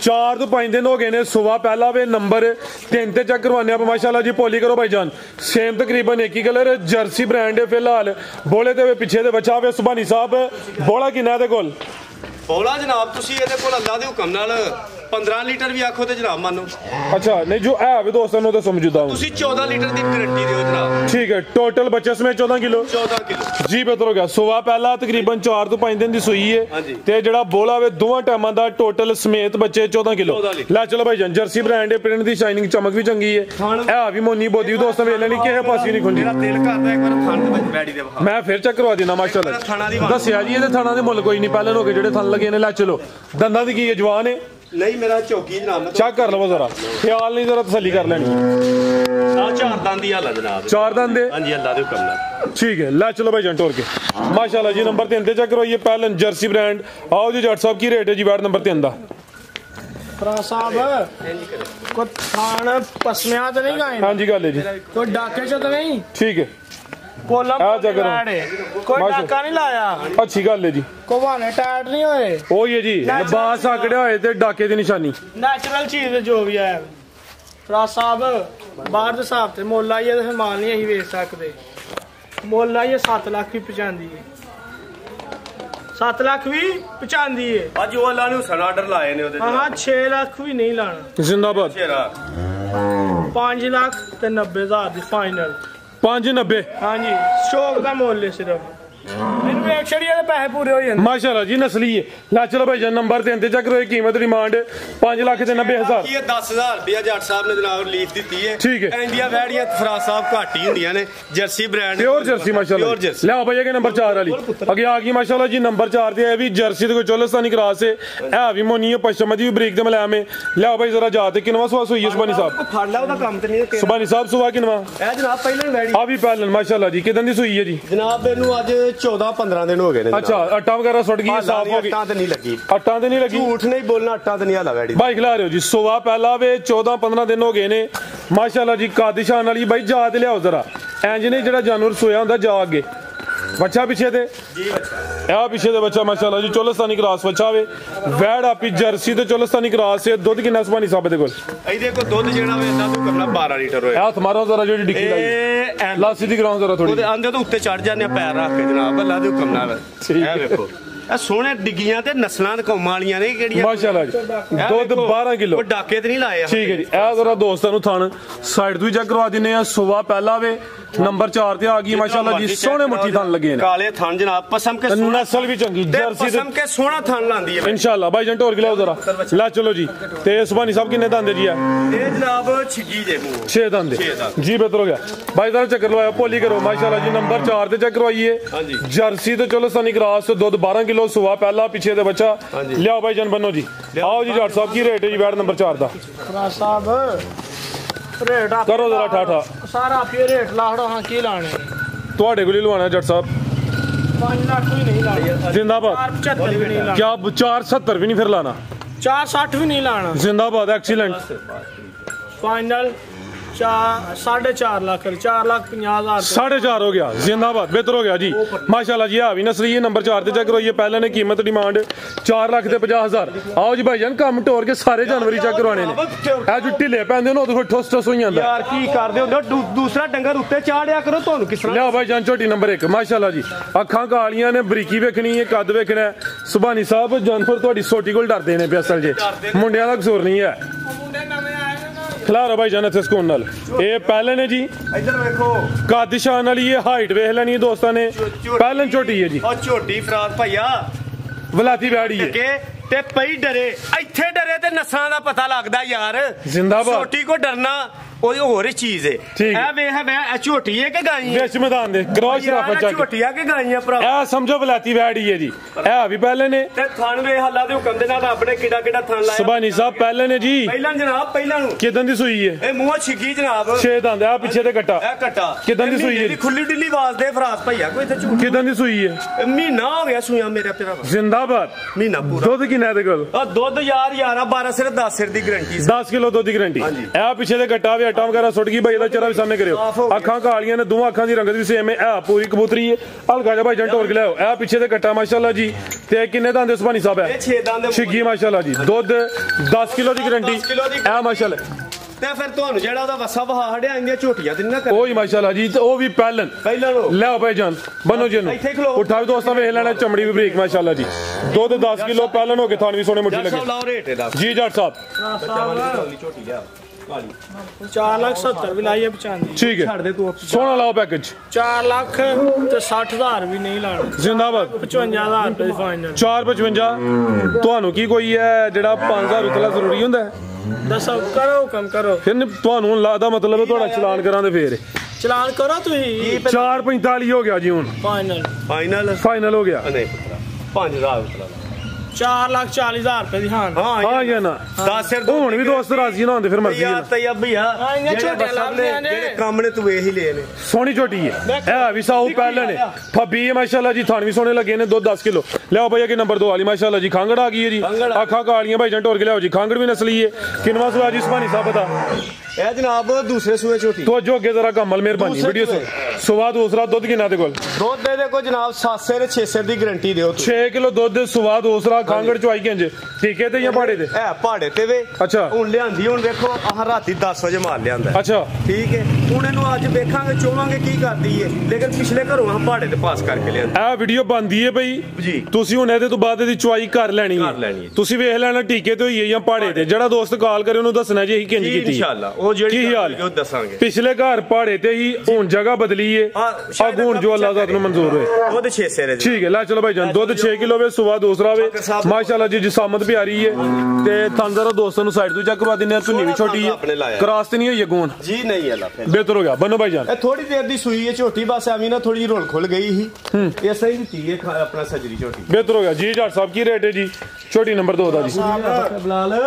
S2: 4 ਤੋਂ 5 ਦਿਨ ਹੋ ਗਏ ਨੇ ਸਵੇਰ ਪਹਿਲਾ ਵੇ ਨੰਬਰ 3 ਤੇ ਚੈੱਕ ਕਰਵਾਉਂਦੇ ਆਪਾਂ ਮਾਸ਼ਾਅੱਲਾ ਜੀ ਪੋਲੀ ਕਰੋ ਭਾਈ ਜਾਨ ਸੇਮ ਤਕਰੀਬਨ ਇੱਕ ਹੀ ਕਲਰ ਜਰਸੀ ਬ੍ਰਾਂਡ ਹੈ ਫਿਲਹਾਲ ਬੋਲੇ ਤੇ ਪਿੱਛੇ ਦੇ ਬੱਚਾ ਵੇ ਸੁਬਾਨੀ ਸਾਹਿਬ ਬੋਲਾ ਕਿੰਨਾ ਦੇ ਕੋਲ
S1: ਬੋਲਾ ਜਨਾਬ ਤੁਸੀਂ ਇਹਦੇ ਕੋਲ ਅੱਲਾ ਦੇ ਹੁਕਮ ਨਾਲ 15 ਲੀਟਰ ਵੀ ਆਖੋ ਤੇ ਜਨਾਬ ਮੰਨੋ
S2: अच्छा नहीं जो है भी दोस्तों ਨੂੰ ਤਾਂ ਸਮਝਦਾ ਹੂੰ
S1: ਤੁਸੀਂ 14 ਲੀਟਰ ਦੀ ਗਾਰੰਟੀ ਦਿਓ ਜਨਾਬ
S2: ठीक है टोटल बच्चे समेत 14 किलो
S1: 14 ਕਿਲੋ
S2: जी बेहतर हो गया सुबह पहला तकरीबन 4 ਤੋਂ 5 ਦਿਨ ਦੀ ਸੂਈ ਹੈ ਤੇ ਜਿਹੜਾ ਬੋਲਾ ਵੇ ਦੋਵਾਂ ਟਾਈਮਾਂ ਦਾ ਟੋਟਲ ਸਮੇਤ ਬੱਚੇ 14 ਕਿਲੋ ਲੈ ਚਲੋ ਭਾਈ ਜਾਨ ਜਰਸੀ ਬ੍ਰਾਂਡ ਹੈ ਪ੍ਰਿੰਟ ਦੀ ਸ਼ਾਈਨਿੰਗ ਚਮਕ ਵੀ ਚੰਗੀ ਹੈ ਇਹ ਵੀ ਮੋਨੀ ਬੋਦੀ ਦੋਸਤਾਂ ਵੇਖ ਲੈਣੀ ਕਿਸੇ ਪਾਸੇ ਨਹੀਂ ਖੁੰਦੀ
S1: ਮੇਰਾ ਦਿਲ ਕਰਦਾ ਇੱਕ ਵਾਰ ਥਣ ਦੇ ਵਿੱਚ ਬੈੜੀ ਦੇ ਵਹਾ
S2: ਮੈਂ ਫਿਰ ਚੈੱਕ ਕਰਵਾ ਦੇਣਾ ਮਾਸ਼ਾਅੱਲਾ ਦੱਸਿਆ ਜੀ ਇਹਦੇ ਥਾਣਾ ਦੇ ਮੁੱਲ ਕੋਈ ਨਹੀਂ ਪਹਿਲਾਂ ਹੋ ਕੇ ਜਿਹੜੇ ਥਣ ਲੱਗੇ ਨੇ ਲੈ ਚਲੋ ਦੰਦਾਂ ਦੀ ਕੀ ਹੈ ਜਵਾਨ ਹੈ
S1: ਨਹੀਂ ਮੇਰਾ ਚੌਕੀ ਜਨਾਬ
S2: ਚੈੱਕ ਕਰ ਲਵੋ ਜ਼ਰਾ ਖਿਆਲ ਨਹੀਂ ਜ਼ਰਾ ਤਸੱਲੀ ਕਰ ਲੈਣੀ
S1: ਆ 4 ਦੰਦ ਦੀ ਹਾਲ ਹੈ ਜਨਾਬ
S2: 4 ਦੰਦ ਦੇ
S1: ਹਾਂਜੀ ਅੱਲਾ ਦੇ ਹੁਕਮ ਨਾਲ
S2: ठीक है ला चलो भाई जान टोर के माशाल्लाह जी नंबर 3 ते चेक करो ये पहलन जर्सी ब्रांड आओ जी जट साहब की रेट है जी बैट नंबर 3 दा
S3: ਭਰਾ ਸਾਹਿਬ ਕੋ ਥਾਣ ਪਸਮਿਆਂ ਤੇ ਨਹੀਂ ਗਾਏ
S2: हां जी गल है जी
S3: ਕੋਈ ਡਾਕੇ ਚ ਤਾਂ ਨਹੀਂ
S2: ठीक है
S3: ਕੋਲਮ
S2: ਆ ਜਾ ਕਰੋ।
S3: ਕੋਈ ਡਾਕਾ ਨਹੀਂ ਲਾਇਆ
S2: अच्छी गल है जी
S3: ਕੋਵਾਨੇ ਟਾਇਟ ਨਹੀਂ ਹੋਏ
S2: ओ ये जी लिबास आकड़िया होए ते डाके दी निशानी
S3: ਨੈਚੁਰਲ ਚੀਜ਼ ਜੋ ਵੀ ਹੈ ਭਰਾ ਸਾਹਿਬ ਬਾਹਰ ਦੇ ਹਿਸਾਬ ਤੇ ਮੁੱਲ ਆਈਏ ਤੇ ਫਿਰ ਮਾਲ ਨਹੀਂ ਅਸੀਂ ਵੇਚ ਸਕਦੇ ਮੁੱਲ ਆਈਏ 7 ਲੱਖ ਵੀ ਪਹੁੰਚਾਉਂਦੀ ਹੈ 7 ਲੱਖ ਵੀ ਪਹੁੰਚਾਉਂਦੀ ਹੈ
S1: ਅੱਜ ਉਹ ਅੱਲਾ ਨੇ ਹੁਸਨ ਆਰਡਰ ਲਾਏ ਨੇ ਉਹਦੇ
S3: ਹਾਂ 6 ਲੱਖ ਵੀ ਨਹੀਂ ਲਾਣਾ
S2: जिंदाबाद
S1: ਤੇਰਾ
S3: 5 ਲੱਖ ਤੇ 90,000 ਦੀ ਫਾਈਨਲ
S2: 590
S3: ਹਾਂਜੀ ਸ਼ੌਕ ਦਾ ਮੁੱਲ ਹੈ ਸਿਰਫ ਇਹਨੂੰ ਵੇਚ ਛੜੀਏ ਤੇ ਪੈਸੇ ਪੂਰੇ ਹੋ ਜਾਂਦੇ
S2: माशाल्लाह जी नस्ली है ला चलो भाई जान नंबर 3 ते चेक करो कीमत डिमांड 5 लाख ते 90,000
S1: ਇਹ 10,000 ਰੁਪਇਆ ਜੱਟ ਸਾਹਿਬ ਨੇ ਜਨਾਬ ਰਿਲੀਫ ਦਿੱਤੀ ਹੈ
S2: ठीक है
S1: ਇੰਡੀਆ ਵੈੜੀਆਂ ਫਰਾਜ਼ ਸਾਹਿਬ ਘੱਟ ਹੀ ਹੁੰਦੀਆਂ ਨੇ ਜਰਸੀ ਬ੍ਰਾਂਡ
S2: प्योर जर्सी माशाल्लाह
S1: प्योर जर्सी
S2: ले आओ भैया के नंबर 4 वाली आगे आ गई माशाल्लाह जी नंबर 4 ते है भी जर्सी ते कोई चोलस्तानी क्रॉस है ए भी मोनी है पश्चिम दी भी ब्रेक दे मलाम है ले आओ भाई जरा जाते किनवा सवा सुई है सुबानी साहब
S1: ਫੜ ਲੈ ਉਹਦਾ ਕੰਮ ਤੇ ਨਹੀਂ
S2: सुबानी साहब सुबह किनवा
S1: ਇਹ ਜਨਾਬ ਪਹਿਲਾਂ ਵੈੜੀ
S2: आ भी पहलन माशाल्लाह जी किदन दी सुई है जी
S1: ਜਨਾਬ ਇਹਨੂੰ ਅੱਜ 14-15 ਦਿਨ ਹੋ ਗਏ ਨੇ
S2: अच्छा अट्टा वगैरह सुट गई साफ हो गई
S1: ਅੱਟਾਂ ਤੇ ਨਹੀਂ ਲੱਗੀ
S2: अट्टा ते नहीं लगी
S1: ਝੂਠ ਨਹੀਂ ਬੋਲਣਾ ਅੱਟਾਂ ਤੇ ਨਹੀਂ ਹਾਲਾ ਵੈੜੀ
S2: भाई खिला रहे हो जी सुबह पहला वे 14-15 दिन हो गए ने माशाल्लाह जी कादिशान वाली भाई जा ते लियाओ जरा इंज ने जेड़ा जानवर सोया हुंदा जा अगे बच्चा पीछे ते
S1: ਜੀ ਬੱਚਾ
S2: आ पीछे दे बच्चा माशाल्लाह जी चोलस्तानी क्रॉस बच्चा वे वैड आपी जर्सी ते चोलस्तानी क्रॉस से दूध किन्ना सुबानी साहब दे कोल
S1: ਇਹਦੇ ਕੋ ਦੁੱਧ ਜਿਹੜਾ ਵੇ ਅੱਲਾ ਤੋਂ ਕਰਨਾ 12 ਲੀਟਰ ਹੋਏ
S2: हाथ मारो जरा जो डिक्की लाई
S1: ਇਹ
S2: लासी दी कराओ जरा थोड़ी
S1: ਉਹਦੇ ਆਂਦੇ ਤੋਂ ਉੱਤੇ ਚੜ ਜਾਂਦੇ ਆ ਪੈਰ ਰੱਖ ਕੇ ਜਨਾਬ ਅੱਲਾ ਦੇ ਹੁਕਮ ਨਾਲ ਇਹ ਵੇਖੋ ਇਹ ਸੋਹਣੇ ਡਿੱਗੀਆਂ ਤੇ ਨਸਲਾਂ ਕੌਮਾਂ ਵਾਲੀਆਂ ਨੇ ਕਿਹੜੀਆਂ
S2: माशाल्लाह जी दूध 12 किलो
S1: ਉਹ ਡਾਕੇ ਤੇ ਨਹੀਂ ਲਾਏ
S2: ठीक है जी ए जरा दोस्तां नु थान साइड तो भी चेक करवा दिने आ सुबह पहला वे ਨੰਬਰ 4 ਤੇ ਆ ਗਈ ਮਾਸ਼ਾਅੱਲਾ ਜੀ ਸੋਹਣੇ ਮੁੱਠੀ ਥਣ ਲੱਗੇ ਨੇ
S1: ਕਾਲੇ ਥਣ ਜਨਾਬ ਪਸਮ ਕੇ
S2: ਨਸਲ ਵੀ ਚੰਗੀ ਜਰਸੀ
S1: ਪਸਮ ਕੇ ਸੋਹਣਾ ਥਣ ਲਾਂਦੀ ਹੈ
S2: इंशाल्लाह भाई जन ढोर के लियाओ जरा ला चलो जी ते सुभानी साहब किन्ने दंदे जी
S1: ਇਹ ਜਨਾਬ ਛਿੱਗੀ ਦੇ ਮੂੰਹ
S2: 6 दंदे जी बेहतर हो गया भाई जरा चक्कर लवाया पोली करो माशाल्लाह जी नंबर 4 ते चेक करवाइए जर्सी तो चलो सनी क्रॉस दूध 12 किलो सुवा पहला पीछे ते बच्चा लियाओ भाई जन बनो जी आओ जी जट साहब की रेट है जी बैट नंबर 4 दा
S3: ਫਰਾਜ਼ ਸਾਹਿਬ ਰੇਟ ਆਪ
S2: करो जरा ठाठा
S3: ਸਾਰਾ ਆਪੇ ਰੇਟ ਲਾੜੋ ਹਾਂ ਕੀ ਲਾਣੇ
S2: ਤੁਹਾਡੇ ਕੋਲ ਹੀ ਲਵਾਣਾ ਜੱਟ ਸਾਹਿਬ
S3: 5 ਲੱਖ ਵੀ ਨਹੀਂ ਲਾਣੇ
S2: जिंदाबाद
S3: 475 ਵੀ ਨਹੀਂ ਲਾਣੇ
S2: क्या 470 भी नहीं फिर लाना
S3: 460 ਵੀ ਨਹੀਂ ਲਾਣਾ
S2: जिंदाबाद एक्सीलेंट
S3: फाइनल 4.5 लाख 4,50,000
S2: 4.5 हो गया जिंदाबाद बेहतर हो गया जी माशाल्लाह जी आ भी नसली है नंबर 4 ते चेक करवाइए पहले ने कीमत डिमांड 4,50,000 आओ जी भाईजान काम टोर के सारे जानवर चेक करवाने ने ए जो ढिले पैंदे ने उदों ठोस ठोस हो जांदा
S1: ਯਾਰ ਕੀ ਕਰਦੇ ਹੋ ਦੂਸਰਾ ਡੰਗਰ ਉੱਤੇ ਚਾੜਿਆ ਕਰੋ ਤੁਹਾਨੂੰ ਕਿਸ ਤਰ੍ਹਾਂ
S2: लिया भाईजान छोटी नंबर 1 माशाल्लाह जी अखां कालियां ने बरीकी वेखनी है कद वेखना है सुभानी साहब जानवर ਤੁਹਾਡੀ सोटी कोल डरदे ने पे असल जे मुंडियां दा कसूर नहीं है
S3: ਮੁੰਡੇ ਨਵੇਂ ਆਏ ਨੇ ਨਾ
S2: खिलारो भाईजान इत्थे सुकून नाल ए पहले ने जी
S1: ਇੱਧਰ ਵੇਖੋ
S2: कद शान वाली ये हाइट वेख लेनी है दोस्तां ने पहले छोटी है जी
S1: ਉਹ ਝੋਟੀ ਫਰਾਦ ਭਈਆ
S2: वलाती बैड़ी है
S1: ਕਿ ਤੇ ਪਈ ਡਰੇ ਇੱਥੇ ਡਰੇ ਤੇ ਨਸਾਂ ਦਾ ਪਤਾ ਲੱਗਦਾ ਯਾਰ
S2: जिंदाबाद
S1: ਛੋਟੀ ਕੋ ਡਰਨਾ ਉਹ ਹੋਰ ਹੀ ਚੀਜ਼ ਹੈ
S2: ਠੀਕ ਹੈ।
S1: ਇਹ ਵੇਖ ਵੇ ਇਹ ਝੋਟੀ ਹੈ ਕਿ ਗਾਈ ਹੈ
S2: विच मैदान दे क्रॉस शराफत चक
S1: ਝੋਟੀਆਂ ਕਿ ਗਾਈਆਂ ਭਰਾ
S2: ए समझो वलाती बैड़ी है जी ए भी पहले ने
S1: ਤੇ ਥਣ ਵੇ ਹੱਲਾ ਦੇ ਹੁਕਮ ਦੇ ਨਾਲ ਆਪਣੇ ਕਿਹੜਾ ਕਿਹੜਾ ਥਣ ਲਾਇਆ
S2: सुभानी साहब पहले ने जी
S1: ਪਹਿਲਾਂ ਜਨਾਬ ਪਹਿਲਾਂ ਨੂੰ
S2: किदन दी सुई है
S1: ਇਹ ਮੂੰਹ ਛਿੱਗੀ ਜਨਾਬ
S2: 6 दंद आ पीछे ते कट्टा
S1: ਇਹ ਕੱਟਾ
S2: ਕਿੱਦਾਂ ਦੀ ਸੂਈ ਹੈ?
S1: ਖੁੱਲੀ ਡਿੱਲੀ ਆਵਾਜ਼ ਦੇ ਫਰਾਸ ਭਈਆ ਕੋਈ ਇੱਥੇ ਝੂਠ
S2: किदन दी सुई है
S1: ਮਹੀਨਾ ਹੋ ਗਿਆ ਸੂਈਆਂ ਮੇਰੇ ਤੇਰਾ
S2: जिंदाबाद
S1: ਮਹੀਨਾ ਪੂਰਾ
S2: दुध किन्ना दे कोल
S1: ਆ ਦੁੱਧ ਯਾਰ 11 12 ਸਿਰ 10 ਸਿਰ ਦੀ ਗਰੰਟੀ
S2: 10 किलो दुध की गारंटी ए पीछे ते कट्टा भी आटा वगैरह सुट गई भाई दा चरा भी सामने करियो अखां कालियां ने दोवां अखां दी रंगत भी सेम है ए पूरी कबूतरी है हल्का जा भाई जन टोर के लाओ ए पीछे ते कट्टा माशाल्लाह जी ते किन्ने दंद सुभानी साहब
S1: ਇਹ
S2: है
S1: 6 ਦੰਦ
S2: छिगी माशाल्लाह जी दुध 10 किलो दी गारंटी
S1: 10 किलो दी।
S2: ए माशाल्लाह
S1: ਤੇ ਫਿਰ ਤੁਹਾਨੂੰ ਜਿਹੜਾ ਉਹਦਾ ਵਸਾ ਵਹਾ ਹੜਿਆ ਇੰਦੀਆਂ ਝੋਟੀਆਂ ਤੇ ਨਾ ਕਰ
S2: ओही माशाल्लाह जी ते ओ भी पहलन
S1: ਪਹਿਲਾਂ ਲੋ
S2: ले आओ भाई जान बनो जी
S1: ਇੱਥੇ ਖਲੋ।
S2: उठा भी दोस्तां वेख लेना चमड़ी भी बरीक माशाल्लाह जी दुध 10 किलो पहलन हो के थान भी सोने मुट्ठी
S1: ਜੱਟ ਸਾਹਿਬ
S2: लगे
S1: ਲਾਓ ਰੇਟ ਇਹਦਾ
S2: जी जट साहब
S1: ਝੋਟੀ ਲਿਆ ਕਾਲੀ
S3: 4,70,000 ਵੀ ਲਾਈਏ 95
S2: ठीक है
S1: ਛੱਡ ਦੇ ਤੂੰ
S2: सोना लाओ पैकेज
S3: 4 ਲੱਖ ਤੇ 60,000 ਵੀ ਨਹੀਂ ਲਾਣਾ
S2: जिंदाबाद
S3: 55,000 ਰੁਪਏ ਫਾਈਨਲ
S2: 455 ਤੁਹਾਨੂੰ ਕੀ ਕੋਈ ਹੈ ਜਿਹੜਾ 5000 ਉਤਲਾ ਜ਼ਰੂਰੀ ਹੁੰਦਾ ਹੈ
S3: ਦੱਸੋ ਕਰੋ ਹੁਕਮ ਕਰੋ
S2: ਫਿਰ ਤੁਹਾਨੂੰ ਲਾਦਾ ਮਤਲਬ ਹੈ ਤੁਹਾਡਾ ਚਲਾਨ ਕਰਾਂ ਤੇ ਫੇਰ
S3: ਚਲਾਨ ਕਰੋ ਤੁਸੀਂ
S2: 445 ਹੋ ਗਿਆ ਜੀ ਹੁਣ
S3: ਫਾਈਨਲ
S1: ਫਾਈਨਲ
S2: ਫਾਈਨਲ ਹੋ ਗਿਆ
S1: ਨਹੀਂ 5000 ਉਤਲਾ
S3: 4,40,000 ਰੁਪਏ ਦੀ ਹਾਂ
S2: ਹਾਂ ਜਾਂ ਨਾ
S1: 10 ਸਿਰ
S2: ਹੁਣ ਵੀ ਦੋਸਤ ਰਾਜ਼ੀ ਨਾ ਹੁੰਦੇ ਫਿਰ ਮਰਜ਼ੀ
S1: ਯਾਰ
S2: ਹੈ
S1: ਤੈਯਬੀਆ
S3: ਹਾਂ, ਇੰਨੀਆਂ ਝੋਟੀਆਂ ਲੱਭਦੀਆਂ ਨੇ।
S1: ਜਿਹੜੇ ਕੰਮ ਨੇ ਤੂੰ ਵੇਖ ਹੀ ਲਏ ਨੇ
S2: ਸੋਹਣੀ ਝੋਟੀ ਹੈ ਇਹ ਵੀ ਸਾਊ ਪਹਿਲੇ ਨੇ ਫੱਬੀ ਹੈ ਮਾਸ਼ਾਅੱਲਾ ਜੀ ਥਣ ਵੀ ਸੋਹਣੇ ਲੱਗੇ ਨੇ ਦੁੱਧ 10 ਕਿਲੋ ਲਿਆਓ ਭਈਆ ਕਿ ਨੰਬਰ 2 ਵਾਲੀ ਮਾਸ਼ਾਅੱਲਾ ਜੀ ਖਾਂਗੜ ਆ ਗਈ ਹੈ ਜੀ ਅੱਖਾਂ ਕਾਲੀਆਂ ਭਾਈ ਜੰਟੋਰ ਕੇ ਲਿਆਓ ਜੀ ਖਾਂਗੜ ਵੀ ਨਸਲੀ ਹੈ ਕਿੰਨਵਾ ਸੁਆ ਜੀ ਸੁਭਾਨੀ ਸਾਹਿਬ ਦਾ
S1: ਇਹ ਜਨਾਬ ਦੂਸਰੇ ਸੂਏ ਝੋਟੀ
S2: तो जो अगे जरा कमल मेहरबानी वीडियो से सुबह दूसरा दुध किना दे कोल
S1: ਦੁੱਧ ਦੇ ਦੇਖੋ ਜਨਾਬ 7 ਸਿਰ 6 ਸਿਰ ਦੀ ਗਰੰਟੀ ਦਿਓ ਤੂੰ
S2: 6 किलो दुध सुबह दूसरा खांगड़ चवाई केंज ठीक है ते या पहाड़े ते
S1: ਇਹ ਪਹਾੜੇ ਤੇ ਵੇ
S2: ਅੱਛਾ।
S1: ਹੁਣ ਲਿਆਂਦੀ ਹੁਣ ਵੇਖੋ ਆਹ ਰਾਤੀ 10 ਵਜੇ ਮਾਰ ਲਿਆਂਦਾ
S2: अच्छा
S1: ਠੀਕ ਹੈ ਹੁਣ ਇਹਨੂੰ ਅੱਜ ਵੇਖਾਂਗੇ ਚੋਵਾਂਗੇ ਕੀ ਕਰਦੀ ਏ ਲੇਕਿਨ ਪਿਛਲੇ ਘਰੋਂ ਆਹ ਪਹਾੜੇ ਤੇ ਪਾਸ ਕਰਕੇ ਲਿਆਂਦਾ
S2: ਇਹ ਵੀਡੀਓ ਬਣਦੀ ਹੈ ਬਈ
S1: ਜੀ।
S2: ਤੁਸੀਂ ਹੁਣ ਇਹਦੇ ਤੋਂ ਬਾਅਦ ਇਹਦੀ ਚਵਾਈ ਕਰ ਲੈਣੀ
S1: ਕਰ ਲੈਣੀ ਹੈ।
S2: ਤੁਸੀਂ ਵੇਖ ਲੈਣਾ ਟੀਕੇ ਤੇ ਹੋਈ ਹੈ ਜਾਂ ਪਹਾੜੇ ਤੇ ਜਿਹੜਾ ਦੋਸਤ ਕਾਲ ਕਰੇ ਉਹਨੂੰ ਦੱਸਣਾ ਜੀ ਅਸੀਂ ਕਿੰਜ
S1: ਜੀ
S2: ਕੀਤੀ
S1: ਇਨਸ਼ਾਅੱਲਾ ਉਹ ਜਿਹੜੀ
S2: ਕੀ ਹਾਲ
S1: ਉਹ ਦੱਸਾਂਗੇ
S2: ਪਿਛਲੇ ਘਰ ਪਹਾੜੇ ਤੇ ਹੀ ਹੁਣ ਜਗ੍ਹਾ ਬਦਲੀ ਹੈ ਆ ਗੁਣ ਜੋ ਅੱਲਾਹ ਜ਼ਾਤ ਨੂੰ ਮਨਜ਼ੂਰ ਹੋਏ
S1: ਦੁੱਧ 6 ਸਿਰ ਹੈ
S2: ठीक है ला चलो भाई जान दुध 6 किलो वे सुबह दूसरा वे माशाल्लाह जी जिसामत प्यारी है ते थंदर दोस्तों नु साइड तो चेक करवा दिने सुन्नी भी छोटी है क्रॉस ते नहीं हुई है गोन
S1: ਜੀ ਨਹੀਂ ਅੱਲਾ ਫਿਰ
S2: बेहतर हो गया बनो भाई जान
S1: ਇਹ ਥੋੜੀ ਦੇਰ ਦੀ ਸੂਈ ਹੈ ਝੋਟੀ ਬਸ ਐਵੇਂ ਨਾ ਥੋੜੀ ਰੋਲ ਖੁੱਲ ਗਈ ਸੀ ਇਹ ਸਹੀ ਦਿੱਤੀ ਹੈ ਆਪਣਾ ਸਜਰੀ ਝੋਟੀ
S2: बेहतर हो गया जी जाट साहब की रेट है जी छोटी नंबर 2 दा जी
S1: ਬਲਾਲ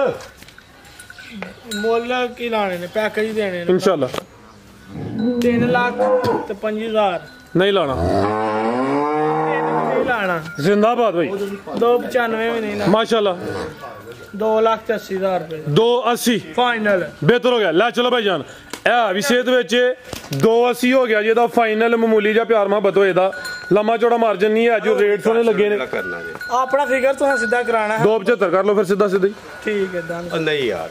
S3: ਮੁੱਲ ਕੀ ਲਾਣੇ ਨੇ ਪੈਕੇਜ ਦੇਣੇ ਨੇ
S2: इंशाल्लाह
S3: 3 ਲੱਖ ਤੇ 5,000
S2: नहीं लाना
S3: ਨਹੀਂ ਲਾਣਾ
S2: जिंदाबाद भाई
S3: 295 ਵੀ ਨਹੀਂ ਲਾਣਾ
S2: माशाल्लाह
S3: 2 ਲੱਖ ਤੇ 80,000 ਰੁਪਏ
S2: 280
S3: ਫਾਈਨਲ
S2: बेहतर हो गया ला चलो भाई जान ਇਹ ਵੀ ਸਿਹਤ ਵਿੱਚ 280 ਹੋ ਗਿਆ ਜੀ ਇਹਦਾ ਫਾਈਨਲ ਮਾਮੂਲੀ ਜਿਹਾ ਪਿਆਰ ਮੁਹੱਬਤ ਹੋਏ ਦਾ ਲੰਮਾ ਚੌੜਾ ਮਾਰਜਨ ਨਹੀਂ ਹੈ ਜੋ ਰੇਟ ਸੋਹਣੇ ਲੱਗੇ ਨੇ
S1: ਕਰਨਾ ਜੀ
S3: ਆਪਣਾ ਫਿਗਰ ਤੁਸੀਂ ਸਿੱਧਾ ਕਰਾਣਾ ਹੈ
S2: 275 ਕਰ ਲਓ ਫਿਰ ਸਿੱਧਾ ਸਿੱਧਾ ਹੀ
S3: ਠੀਕ ਹੈ ਡਨ
S1: ਉਹ ਨਹੀਂ ਯਾਰ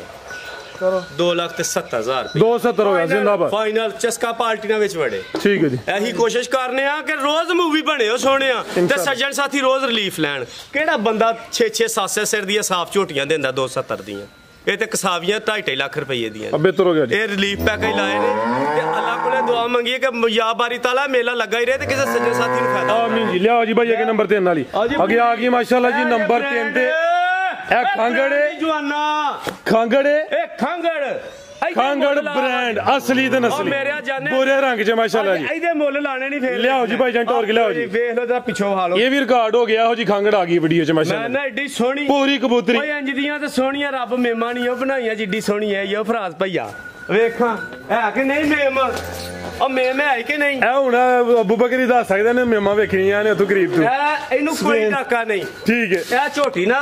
S3: ਕਰੋ
S1: 2,70,000
S2: 270 ਹੋ ਗਿਆ ਜਿੰਦਾਬਾਦ
S1: ਫਾਈਨਲ ਚਸਕਾ ਪਾਰਟੀਆਂ ਵਿੱਚ ਵੜੇ
S2: ਠੀਕ ਹੈ ਜੀ
S1: ਇਹੀ ਕੋਸ਼ਿਸ਼ ਕਰਨੇ ਆ ਕਿ ਰੋਜ਼ ਮੂਵੀ ਬਣਿਓ ਸੋਹਣਿਆ ਤੇ ਸੱਜਣ ਸਾਥੀ ਰੋਜ਼ ਰਿਲੀਫ ਲੈਣ ਕਿਹੜਾ ਬੰਦਾ 6-6 7 ਸਿਰ ਦੀਆਂ ਸਾਫ ਝੋਟੀਆਂ ਦਿੰਦਾ 270 ਦੀਆਂ ਇਹ ਤੇ ਕਸਾਵੀਆਂ 2.5 ਲੱਖ ਰੁਪਏ ਦੀਆਂ
S2: अब बेहतर हो गया जी।
S1: ਇਹ ਰਿਲੀਫ ਪੈਕੇਜ ਲਾਏ ਨੇ ਤੇ ਅੱਲਾਹ ਕੋਲੇ ਦੁਆ ਮੰਗੀਏ ਕਿ ਯਾ ਬਾਰੀ ਤਾਲਾ ਮੇਲਾ ਲੱਗਾ ਹੀ ਰਹੇ ਤੇ ਕਿਸੇ ਸੱਜਣ ਸਾਥੀ ਨੂੰ ਫਾਇਦਾ
S2: आमीन जी। लियाओ जी भाई अगे नंबर 3 वाली अगे आ गई माशाल्लाह जी नंबर 3 ते ए खांगड़े
S1: ਜਵਾਨਾ
S2: खांगड़े
S1: ਇਹ ਖਾਂਗੜ
S2: खांगड़ ब्रांड असली ते नस्ली पूरे रंग च माशाल्लाह जी।
S1: ਇਹਦੇ ਮੁੱਲ ਲਾਣੇ ਨਹੀਂ ਫੇਰ
S2: लियाओ जी भाई जान टोर के लियाओ जी।
S1: ਵੇਖ ਲਓ ਜਰਾ ਪਿੱਛੋਂ ਹਾਲੋ
S2: ये भी रिकॉर्ड हो गया हो जी खांगड़ आ गई वीडियो च
S1: ਮੈਂ
S2: माशाल्लाह
S1: ਨਾ ਏਡੀ ਸੋਹਣੀ
S2: पूरी कबूतरी
S1: ਓਏ ਇੰਜ ਦੀਆਂ ਤੇ ਸੋਹਣੀਆਂ ਰੱਬ ਮੇਮਾਂ ਨਹੀਂ ਉਹ ਬਣਾਈਆਂ ਜਿੱਡੀ ਸੋਹਣੀ ਹੈ ਇਹ ਫਰਾਜ਼ ਭਈਆ ਵੇਖਾਂ ਹੈ ਕਿ ਨਹੀਂ ਮੇਮ ਉਹ ਮੇਮ ਹੈ ਕਿ ਨਹੀਂ
S2: ए हुन अबू बकर दस सकदे ने मेमा वेखणियां ने उतो करीब तो
S1: ਇਹਨੂੰ ਕੋਈ ਡਾਕਾ ਨਹੀਂ
S2: ठीक है।
S1: ਇਹ ਝੋਟੀ ਨਾ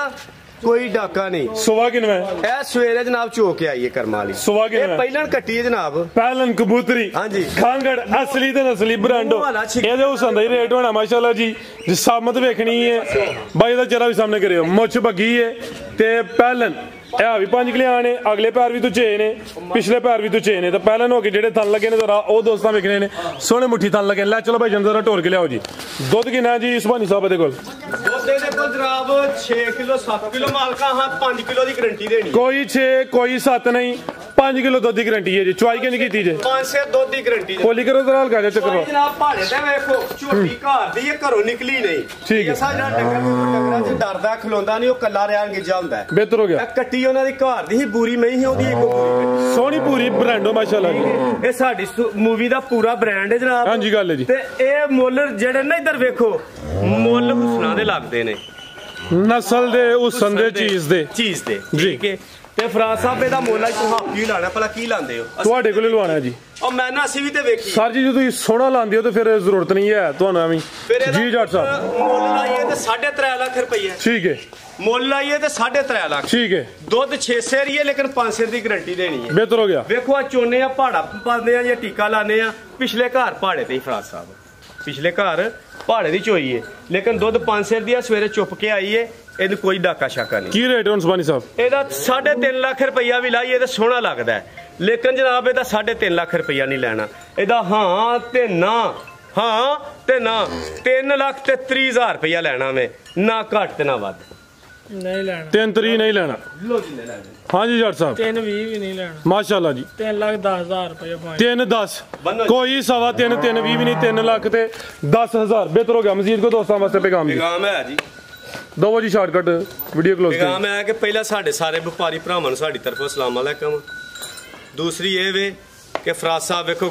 S1: ਕੋਈ ਡਾਕਾ ਨਹੀਂ
S2: सुबह किनवा
S1: ਇਹ ਸਵੇਰੇ ਜਨਾਬ ਚੋ ਕੇ ਆਈ ਹੈ ਕਰਮਾਂ ਵਾਲੀ
S2: ਸੁਬਹ ਕਿਵੇਂ?
S1: ਇਹ ਪਹਿਲਾਂ ਕੱਟੀ ਹੈ ਜਨਾਬ
S2: पहलन कबूतरी
S1: हाँ जी।
S2: खांगड़ असली ते नस्ली ब्रांड
S1: ਉਹ ਵਾਲਾ ਛਿੱਕ-
S2: ਇਹਦੇ ਹੁਸਨ ਦਾ ਹੀ ਰੇਟ ਹੋਣਾ ਮਾਸ਼ਾਅੱਲਾ ਜੀ। ਸਾਮਤ ਵੇਖਣੀ ਹੈ ਬਾਈ ਦਾ ਚਿਹਰਾ ਵੀ ਸਾਹਮਣੇ ਕਰਿਓ ਮੁੱਛ ਬੱਗੀ ਹੈ ਤੇ ਪਹਿਲਨ ਇਹ ਵੀ 5 ਕਿਲਿਆਂ ਨੇ ਅਗਲੇ ਪੈਰ ਵੀ ਤੁਚੇ ਨੇ ਪਿਛਲੇ ਪੈਰ ਵੀ ਤੁਚੇ ਨੇ ਤੇ ਪਹਿਲਨ ਹੋ ਕੇ ਜਿਹੜੇ ਥਣ ਲੱਗੇ ਨੇ ਜ਼ਰਾ ਉਹ ਦੋਸਤਾਂ ਵੇਖਣੇ ਨੇ ਸੋਹਣੇ ਮੁੱਠੀ ਥਣ ਲੱਗੇ ਲੈ ਚਲੋ ਭਾਈ ਜਨ ਜ਼ਰਾ ਢੋਰ ਕੇ ਲਿਆਓ ਜੀ। ਦੁੱਧ ਕਿੰਨਾ ਜੀ ਸੁਭਾਨੀ ਸਾਹਿਬ ਦੇ ਕੋਲ
S1: ਦੁੱਧ ਦੇ ਕੋਲ ਜਨਾਬ 6 ਕਿਲੋ 7 ਕਿਲੋ ਮਾਲਕਾ ਹਾਂ 5 ਕਿਲੋ ਦੀ ਗਰੰਟੀ ਦੇਣੀ
S2: ਕੋਈ 6 ਕੋਈ 7 ਨਹੀਂ 5 ਕਿਲੋ ਦੁੱਧ ਦੀ ਗਰੰਟੀ ਹੈ ਜੀ। ਚੁਆਈ ਕਿੰਨੀ ਕੀਤੀ ਜੇ
S1: 5 ਸੇ ਦੁੱਧ ਦੀ ਗਰੰਟੀ
S2: ਕੋਲੀ ਕਰੋ ਜ਼ਰਾ ਹਲਕਾ ਜਿਹਾ ਚੱਕਰ
S1: ਜਨਾਬ ਪਹਾੜੇ ਤੇ ਵੇਖੋ ਝੋਟੀ ਘਰ ਦੀ ਇਹ ਘਰੋਂ ਨਿਕਲੀ ਨਹੀਂ
S2: ਠੀਕ ਹੈ।
S1: ਐਸਾ ਜਿਹੜਾ ਡੰਗਰਾਂ 'ਚ ਡਰਦਾ ਖਲੋਂਦਾ ਨਹੀਂ ਉਹ ਕੱਲਾ ਰਿਆਣ ਗਿੱਜਾ ਹੁੰਦਾ ਹੈ।
S2: ਬਿਹਤਰ ਹੋ ਗਿਆ।
S1: ਇਹ ਕੱਟੀ ਉਹਨਾਂ ਦੀ ਘਰ ਦੀ ਹੀ ਬੂਰੀ ਮਹੀਂ ਸੀ ਉਹਦੀ ਇੱਕੋ ਪੂਰੀ
S2: ਸੋਹਣੀ ਪੂਰੀ ਬ੍ਰਾਂਡੋ ਮਾਸ਼ਾਅੱਲਾ ਜੀ।
S1: ਇਹ ਸਾਡੀ ਮੂਵੀ ਦਾ ਪੂਰਾ ਬ੍ਰਾਂਡ ਹੈ ਜਨਾਬ
S2: ਹਾਂਜੀ ਗੱਲ ਹੈ ਜੀ।
S1: ਤੇ ਇਹ ਮੁੱਲ ਜਿਹੜੇ ਨਾ ਇੱਧਰ ਵੇਖੋ ਮੁੱਲ ਹੁਸਨਾ ਦੇ ਲੱਗਦੇ ਨੇ
S2: ਨਸਲ ਦੇ ਹੁਸਨ ਦੇ ਚੀਜ਼ ਦੇ ਜੀ।
S1: ਠੀਕ ਹੈ ਤੇ ਫਰਾਜ਼ ਸਾਹਿਬ ਇਹਦਾ ਮੁੱਲ ਅੱਜ ਤੁਸੀਂ ਕੀ ਲਾਣਾ ਭਲਾ ਕੀ ਲਾਉਂਦੇ ਹੋ
S2: ਤੁਹਾਡੇ ਕੋਲੇ ਲਵਾਣਾ ਜੀ।
S1: ਉਹ ਮੈਂ ਨਾ ਅਸੀਂ ਵੀ ਤੇ ਵੇਖੀ
S2: ਸਰ ਜੀ ਜੇ ਤੁਸੀਂ ਸੋਹਣਾ ਲਾਉਂਦੇ ਹੋ ਤੇ ਫਿਰ ਜ਼ਰੂਰਤ ਨਹੀਂ ਹੈ ਤੁਹਾਨੂੰ ਐਵੇਂ
S1: ਫਿਰ ਇਹਦਾ
S2: ਜੀ ਜੱਟ ਸਾਹਿਬ
S1: ਮੁੱਲ ਲਾਈਏ ਤੇ 3.5 ਲੱਖ ਰੁਪਏ
S2: ਠੀਕ ਹੈ
S1: ਮੁੱਲ ਲਾਈਏ ਤੇ 3.5 ਲੱਖ
S2: ਠੀਕ ਹੈ
S1: ਦੁੱਧ 6 ਸੇਰ ਹੀ ਹੈ ਲੇਕਿਨ 5 ਸੇਰ ਦੀ ਗਾਰੰਟੀ ਦੇਣੀ ਹੈ
S2: ਬਿਹਤਰ ਹੋ ਗਿਆ।
S1: ਵੇਖੋ ਆ ਚੋਨੇ ਆ ਪਹਾੜਾ ਪਾਉਂਦੇ ਆ ਜਾਂ ਟੀਕਾ ਲਾਣੇ ਆ ਪਿਛਲੇ ਘਰ ਪਹਾੜੇ ਤੇ ਹੀ ਫਰਾਜ਼ ਸਾਹਿਬ ਪਿਛਲੇ ਘਰ ਪਹਾੜੇ ਦੀ ਚੋਈ ਹੈ ਲੇਕਿਨ ਦੁੱਧ 5 ਸੇਰ ਦੀ ਆ ਸਵੇਰੇ ਚੁੱਪ ਕੇ ਆਈ ਹੈ ਇਹਨੂੰ ਕੋਈ ਡਾਕਾ ਸ਼ਾਕਾ ਨਹੀਂ।
S2: ਕੀ ਰੇਟ ਹੁਣ ਸੁਬਾਨੀ ਸਾਹਿਬ
S1: ਇਹਦਾ 3.5 ਲੱਖ ਰੁਪਈਆ ਵੀ ਲਾਈਏ ਤੇ ਸੋਹਣਾ ਲੱਗਦਾ ਹੈ ਲੇਕਿਨ ਜਨਾਬ ਇਹਦਾ 3.5 ਲੱਖ ਰੁਪਈਆ ਨਹੀਂ ਲੈਣਾ ਇਹਦਾ ਹਾਂ ਤੇ ਨਾ 3 ਲੱਖ ਤੇ 30 ਹਜ਼ਾਰ ਰੁਪਈਆ ਲੈਣਾ ਮੈਂ ਨਾ ਘੱਟ ਤੇ ਨਾ ਵੱਧ
S3: ਨਹੀਂ ਲੈਣਾ
S2: 3 ਤਰੀ ਨਹੀਂ ਲੈਣਾ
S1: ਲੋ ਜਿੰਨੇ ਲੈਣੇ
S2: ਹਾਂਜੀ ਜੱਟ ਸਾਹਿਬ
S3: 320 ਵੀ ਨਹੀਂ ਲੈਣਾ
S2: ਮਾਸ਼ਾਅੱਲਾ ਜੀ
S3: 3,10,000 ਰੁਪਏ ਪਾਏ
S2: 3 10 ਕੋਈ ਸਵਾ 3 3 20 ਵੀ ਨਹੀਂ 3 ਲੱਖ ਤੇ 10,000 ਬਿਹਤਰ ਹੋ ਗਿਆ। ਮਜ਼ੀਦ ਕੋ ਦੋਸਤਾਂ ਵਾਸਤੇ ਪੈਗਾਮ ਜੀ
S1: ਪੈਗਾਮ ਹੈ ਜੀ
S2: ਦੋ ਜੀ ਸ਼ਾਰਟਕਟ ਵੀਡੀਓ ਕਲੋਜ਼
S1: ਪੈਗਾਮ ਹੈ ਕਿ ਪਹਿਲਾਂ ਸਾਡੇ ਸਾਰੇ ਵਪਾਰੀ ਭਰਾਵਾਂ ਨੂੰ ਸਾਡੀ ਤਰਫੋਂ ਅਸਲਾਮ ਅਲੈਕਮ। ਦੂਸਰੀ ਇਹ ਵੇ ਕਿ ਫਰਾਜ਼ ਸਾਹਿਬ ਵੇਖੋ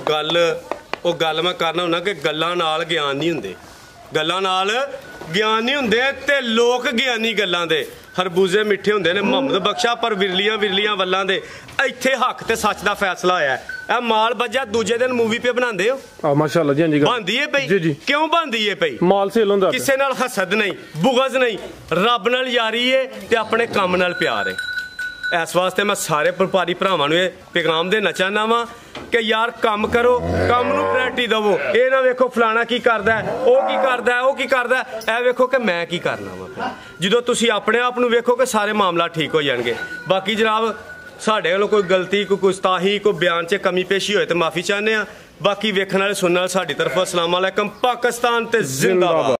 S1: ਗੱਲ ਮੈਂ ਕਰਨਾ ਹੁੰਦਾ ਕਿ ਗੱਲਾਂ ਨਾਲ ਗਿਆਨ ਨਹੀਂ ਹੁੰਦੇ ਗੱਲਾਂ ਨਾਲ ਗਿਆਨ ਨਹੀਂ ਹੁੰਦੇ ਤੇ ਲੋਕ ਗਿਆਨੀ ਗੱਲਾਂ ਦੇ ਖਰਬੂਜ਼ੇ ਮਿੱਠੇ ਹੁੰਦੇ ਨੇ ਮੁਹੰਮਦ ਬਖਸ਼ਾ ਪਰ ਵਿਰਲੀਆਂ ਵੱਲਾਂ ਦੇ ਇੱਥੇ ਹੱਕ ਤੇ ਸੱਚ ਦਾ ਫੈਸਲਾ ਹੋਇਆ ਇਹ ਮਾਲ ਵੱਜਾ ਦੂਜੇ ਦਿਨ ਮੂਵੀ ਪੇ ਬਣਾਉਂਦੇ ਹੋ
S2: ਆ ਮਾਸ਼ਾਅੱਲਾ ਜੀ ਹਾਂਜੀ
S1: ਬਣਦੀ ਏ ਪਈ
S2: ਜੀ ਜੀ
S1: ਕਿਉਂ ਬਣਦੀ ਏ ਪਈ
S2: ਮਾਲ ਸੇਲ ਹੁੰਦਾ
S1: ਕਿਸੇ ਨਾਲ ਹਸਦ ਨਹੀਂ ਬੁਗਜ਼ ਨਹੀਂ ਰੱਬ ਨਾਲ ਯਾਰੀ ਏ ਤੇ ਆਪਣੇ ਕੰਮ ਨਾਲ ਪਿਆਰ ਏ ਇਸ ਵਾਸਤੇ ਮੈਂ ਸਾਰੇ ਵਪਾਰੀ ਭਰਾਵਾਂ ਨੂੰ ਇਹ ਪੈਗਾਮ ਦੇਣਾ ਚਾਹੁੰਦਾ ਵਾਂ ਕਿ ਯਾਰ ਕੰਮ ਕਰੋ ਕੰਮ ਨੂੰ ਪ੍ਰਾਇੋਰਟੀ ਦਿਵੋ ਇਹ ਨਾ ਵੇਖੋ ਫਲਾਣਾ ਕੀ ਕਰਦਾ ਉਹ ਕੀ ਕਰਦਾ ਇਹ ਵੇਖੋ ਕਿ ਮੈਂ ਕੀ ਕਰਨਾ ਵਾ ਜਦੋਂ ਤੁਸੀਂ ਆਪਣੇ ਆਪ ਨੂੰ ਵੇਖੋ ਕਿ ਸਾਰੇ ਮਾਮਲਾ ਠੀਕ ਹੋ ਜਾਣਗੇ। ਬਾਕੀ ਜਨਾਬ ਸਾਡੇ ਵੱਲੋਂ ਕੋਈ ਗਲਤੀ ਕੋਈ ਗੁਸਤਾਹੀ ਕੋਈ ਬਿਆਨ 'ਚ ਕਮੀ ਪੇਸ਼ੀ ਹੋਏ ਤੇ ਮਾਫੀ ਚਾਹੁੰਦੇ ਆ। ਬਾਕੀ ਵੇਖਣ ਵਾਲੇ ਸੁਣਨ ਵਾਲੇ ਸਾਡੀ ਤਰਫੋਂ ਅਸਲਾਮ ਅਲੈਕਮ ਪਾਕਿਸਤਾਨ ਤੇ ਜ਼ਿੰਦਾਬਾਦ।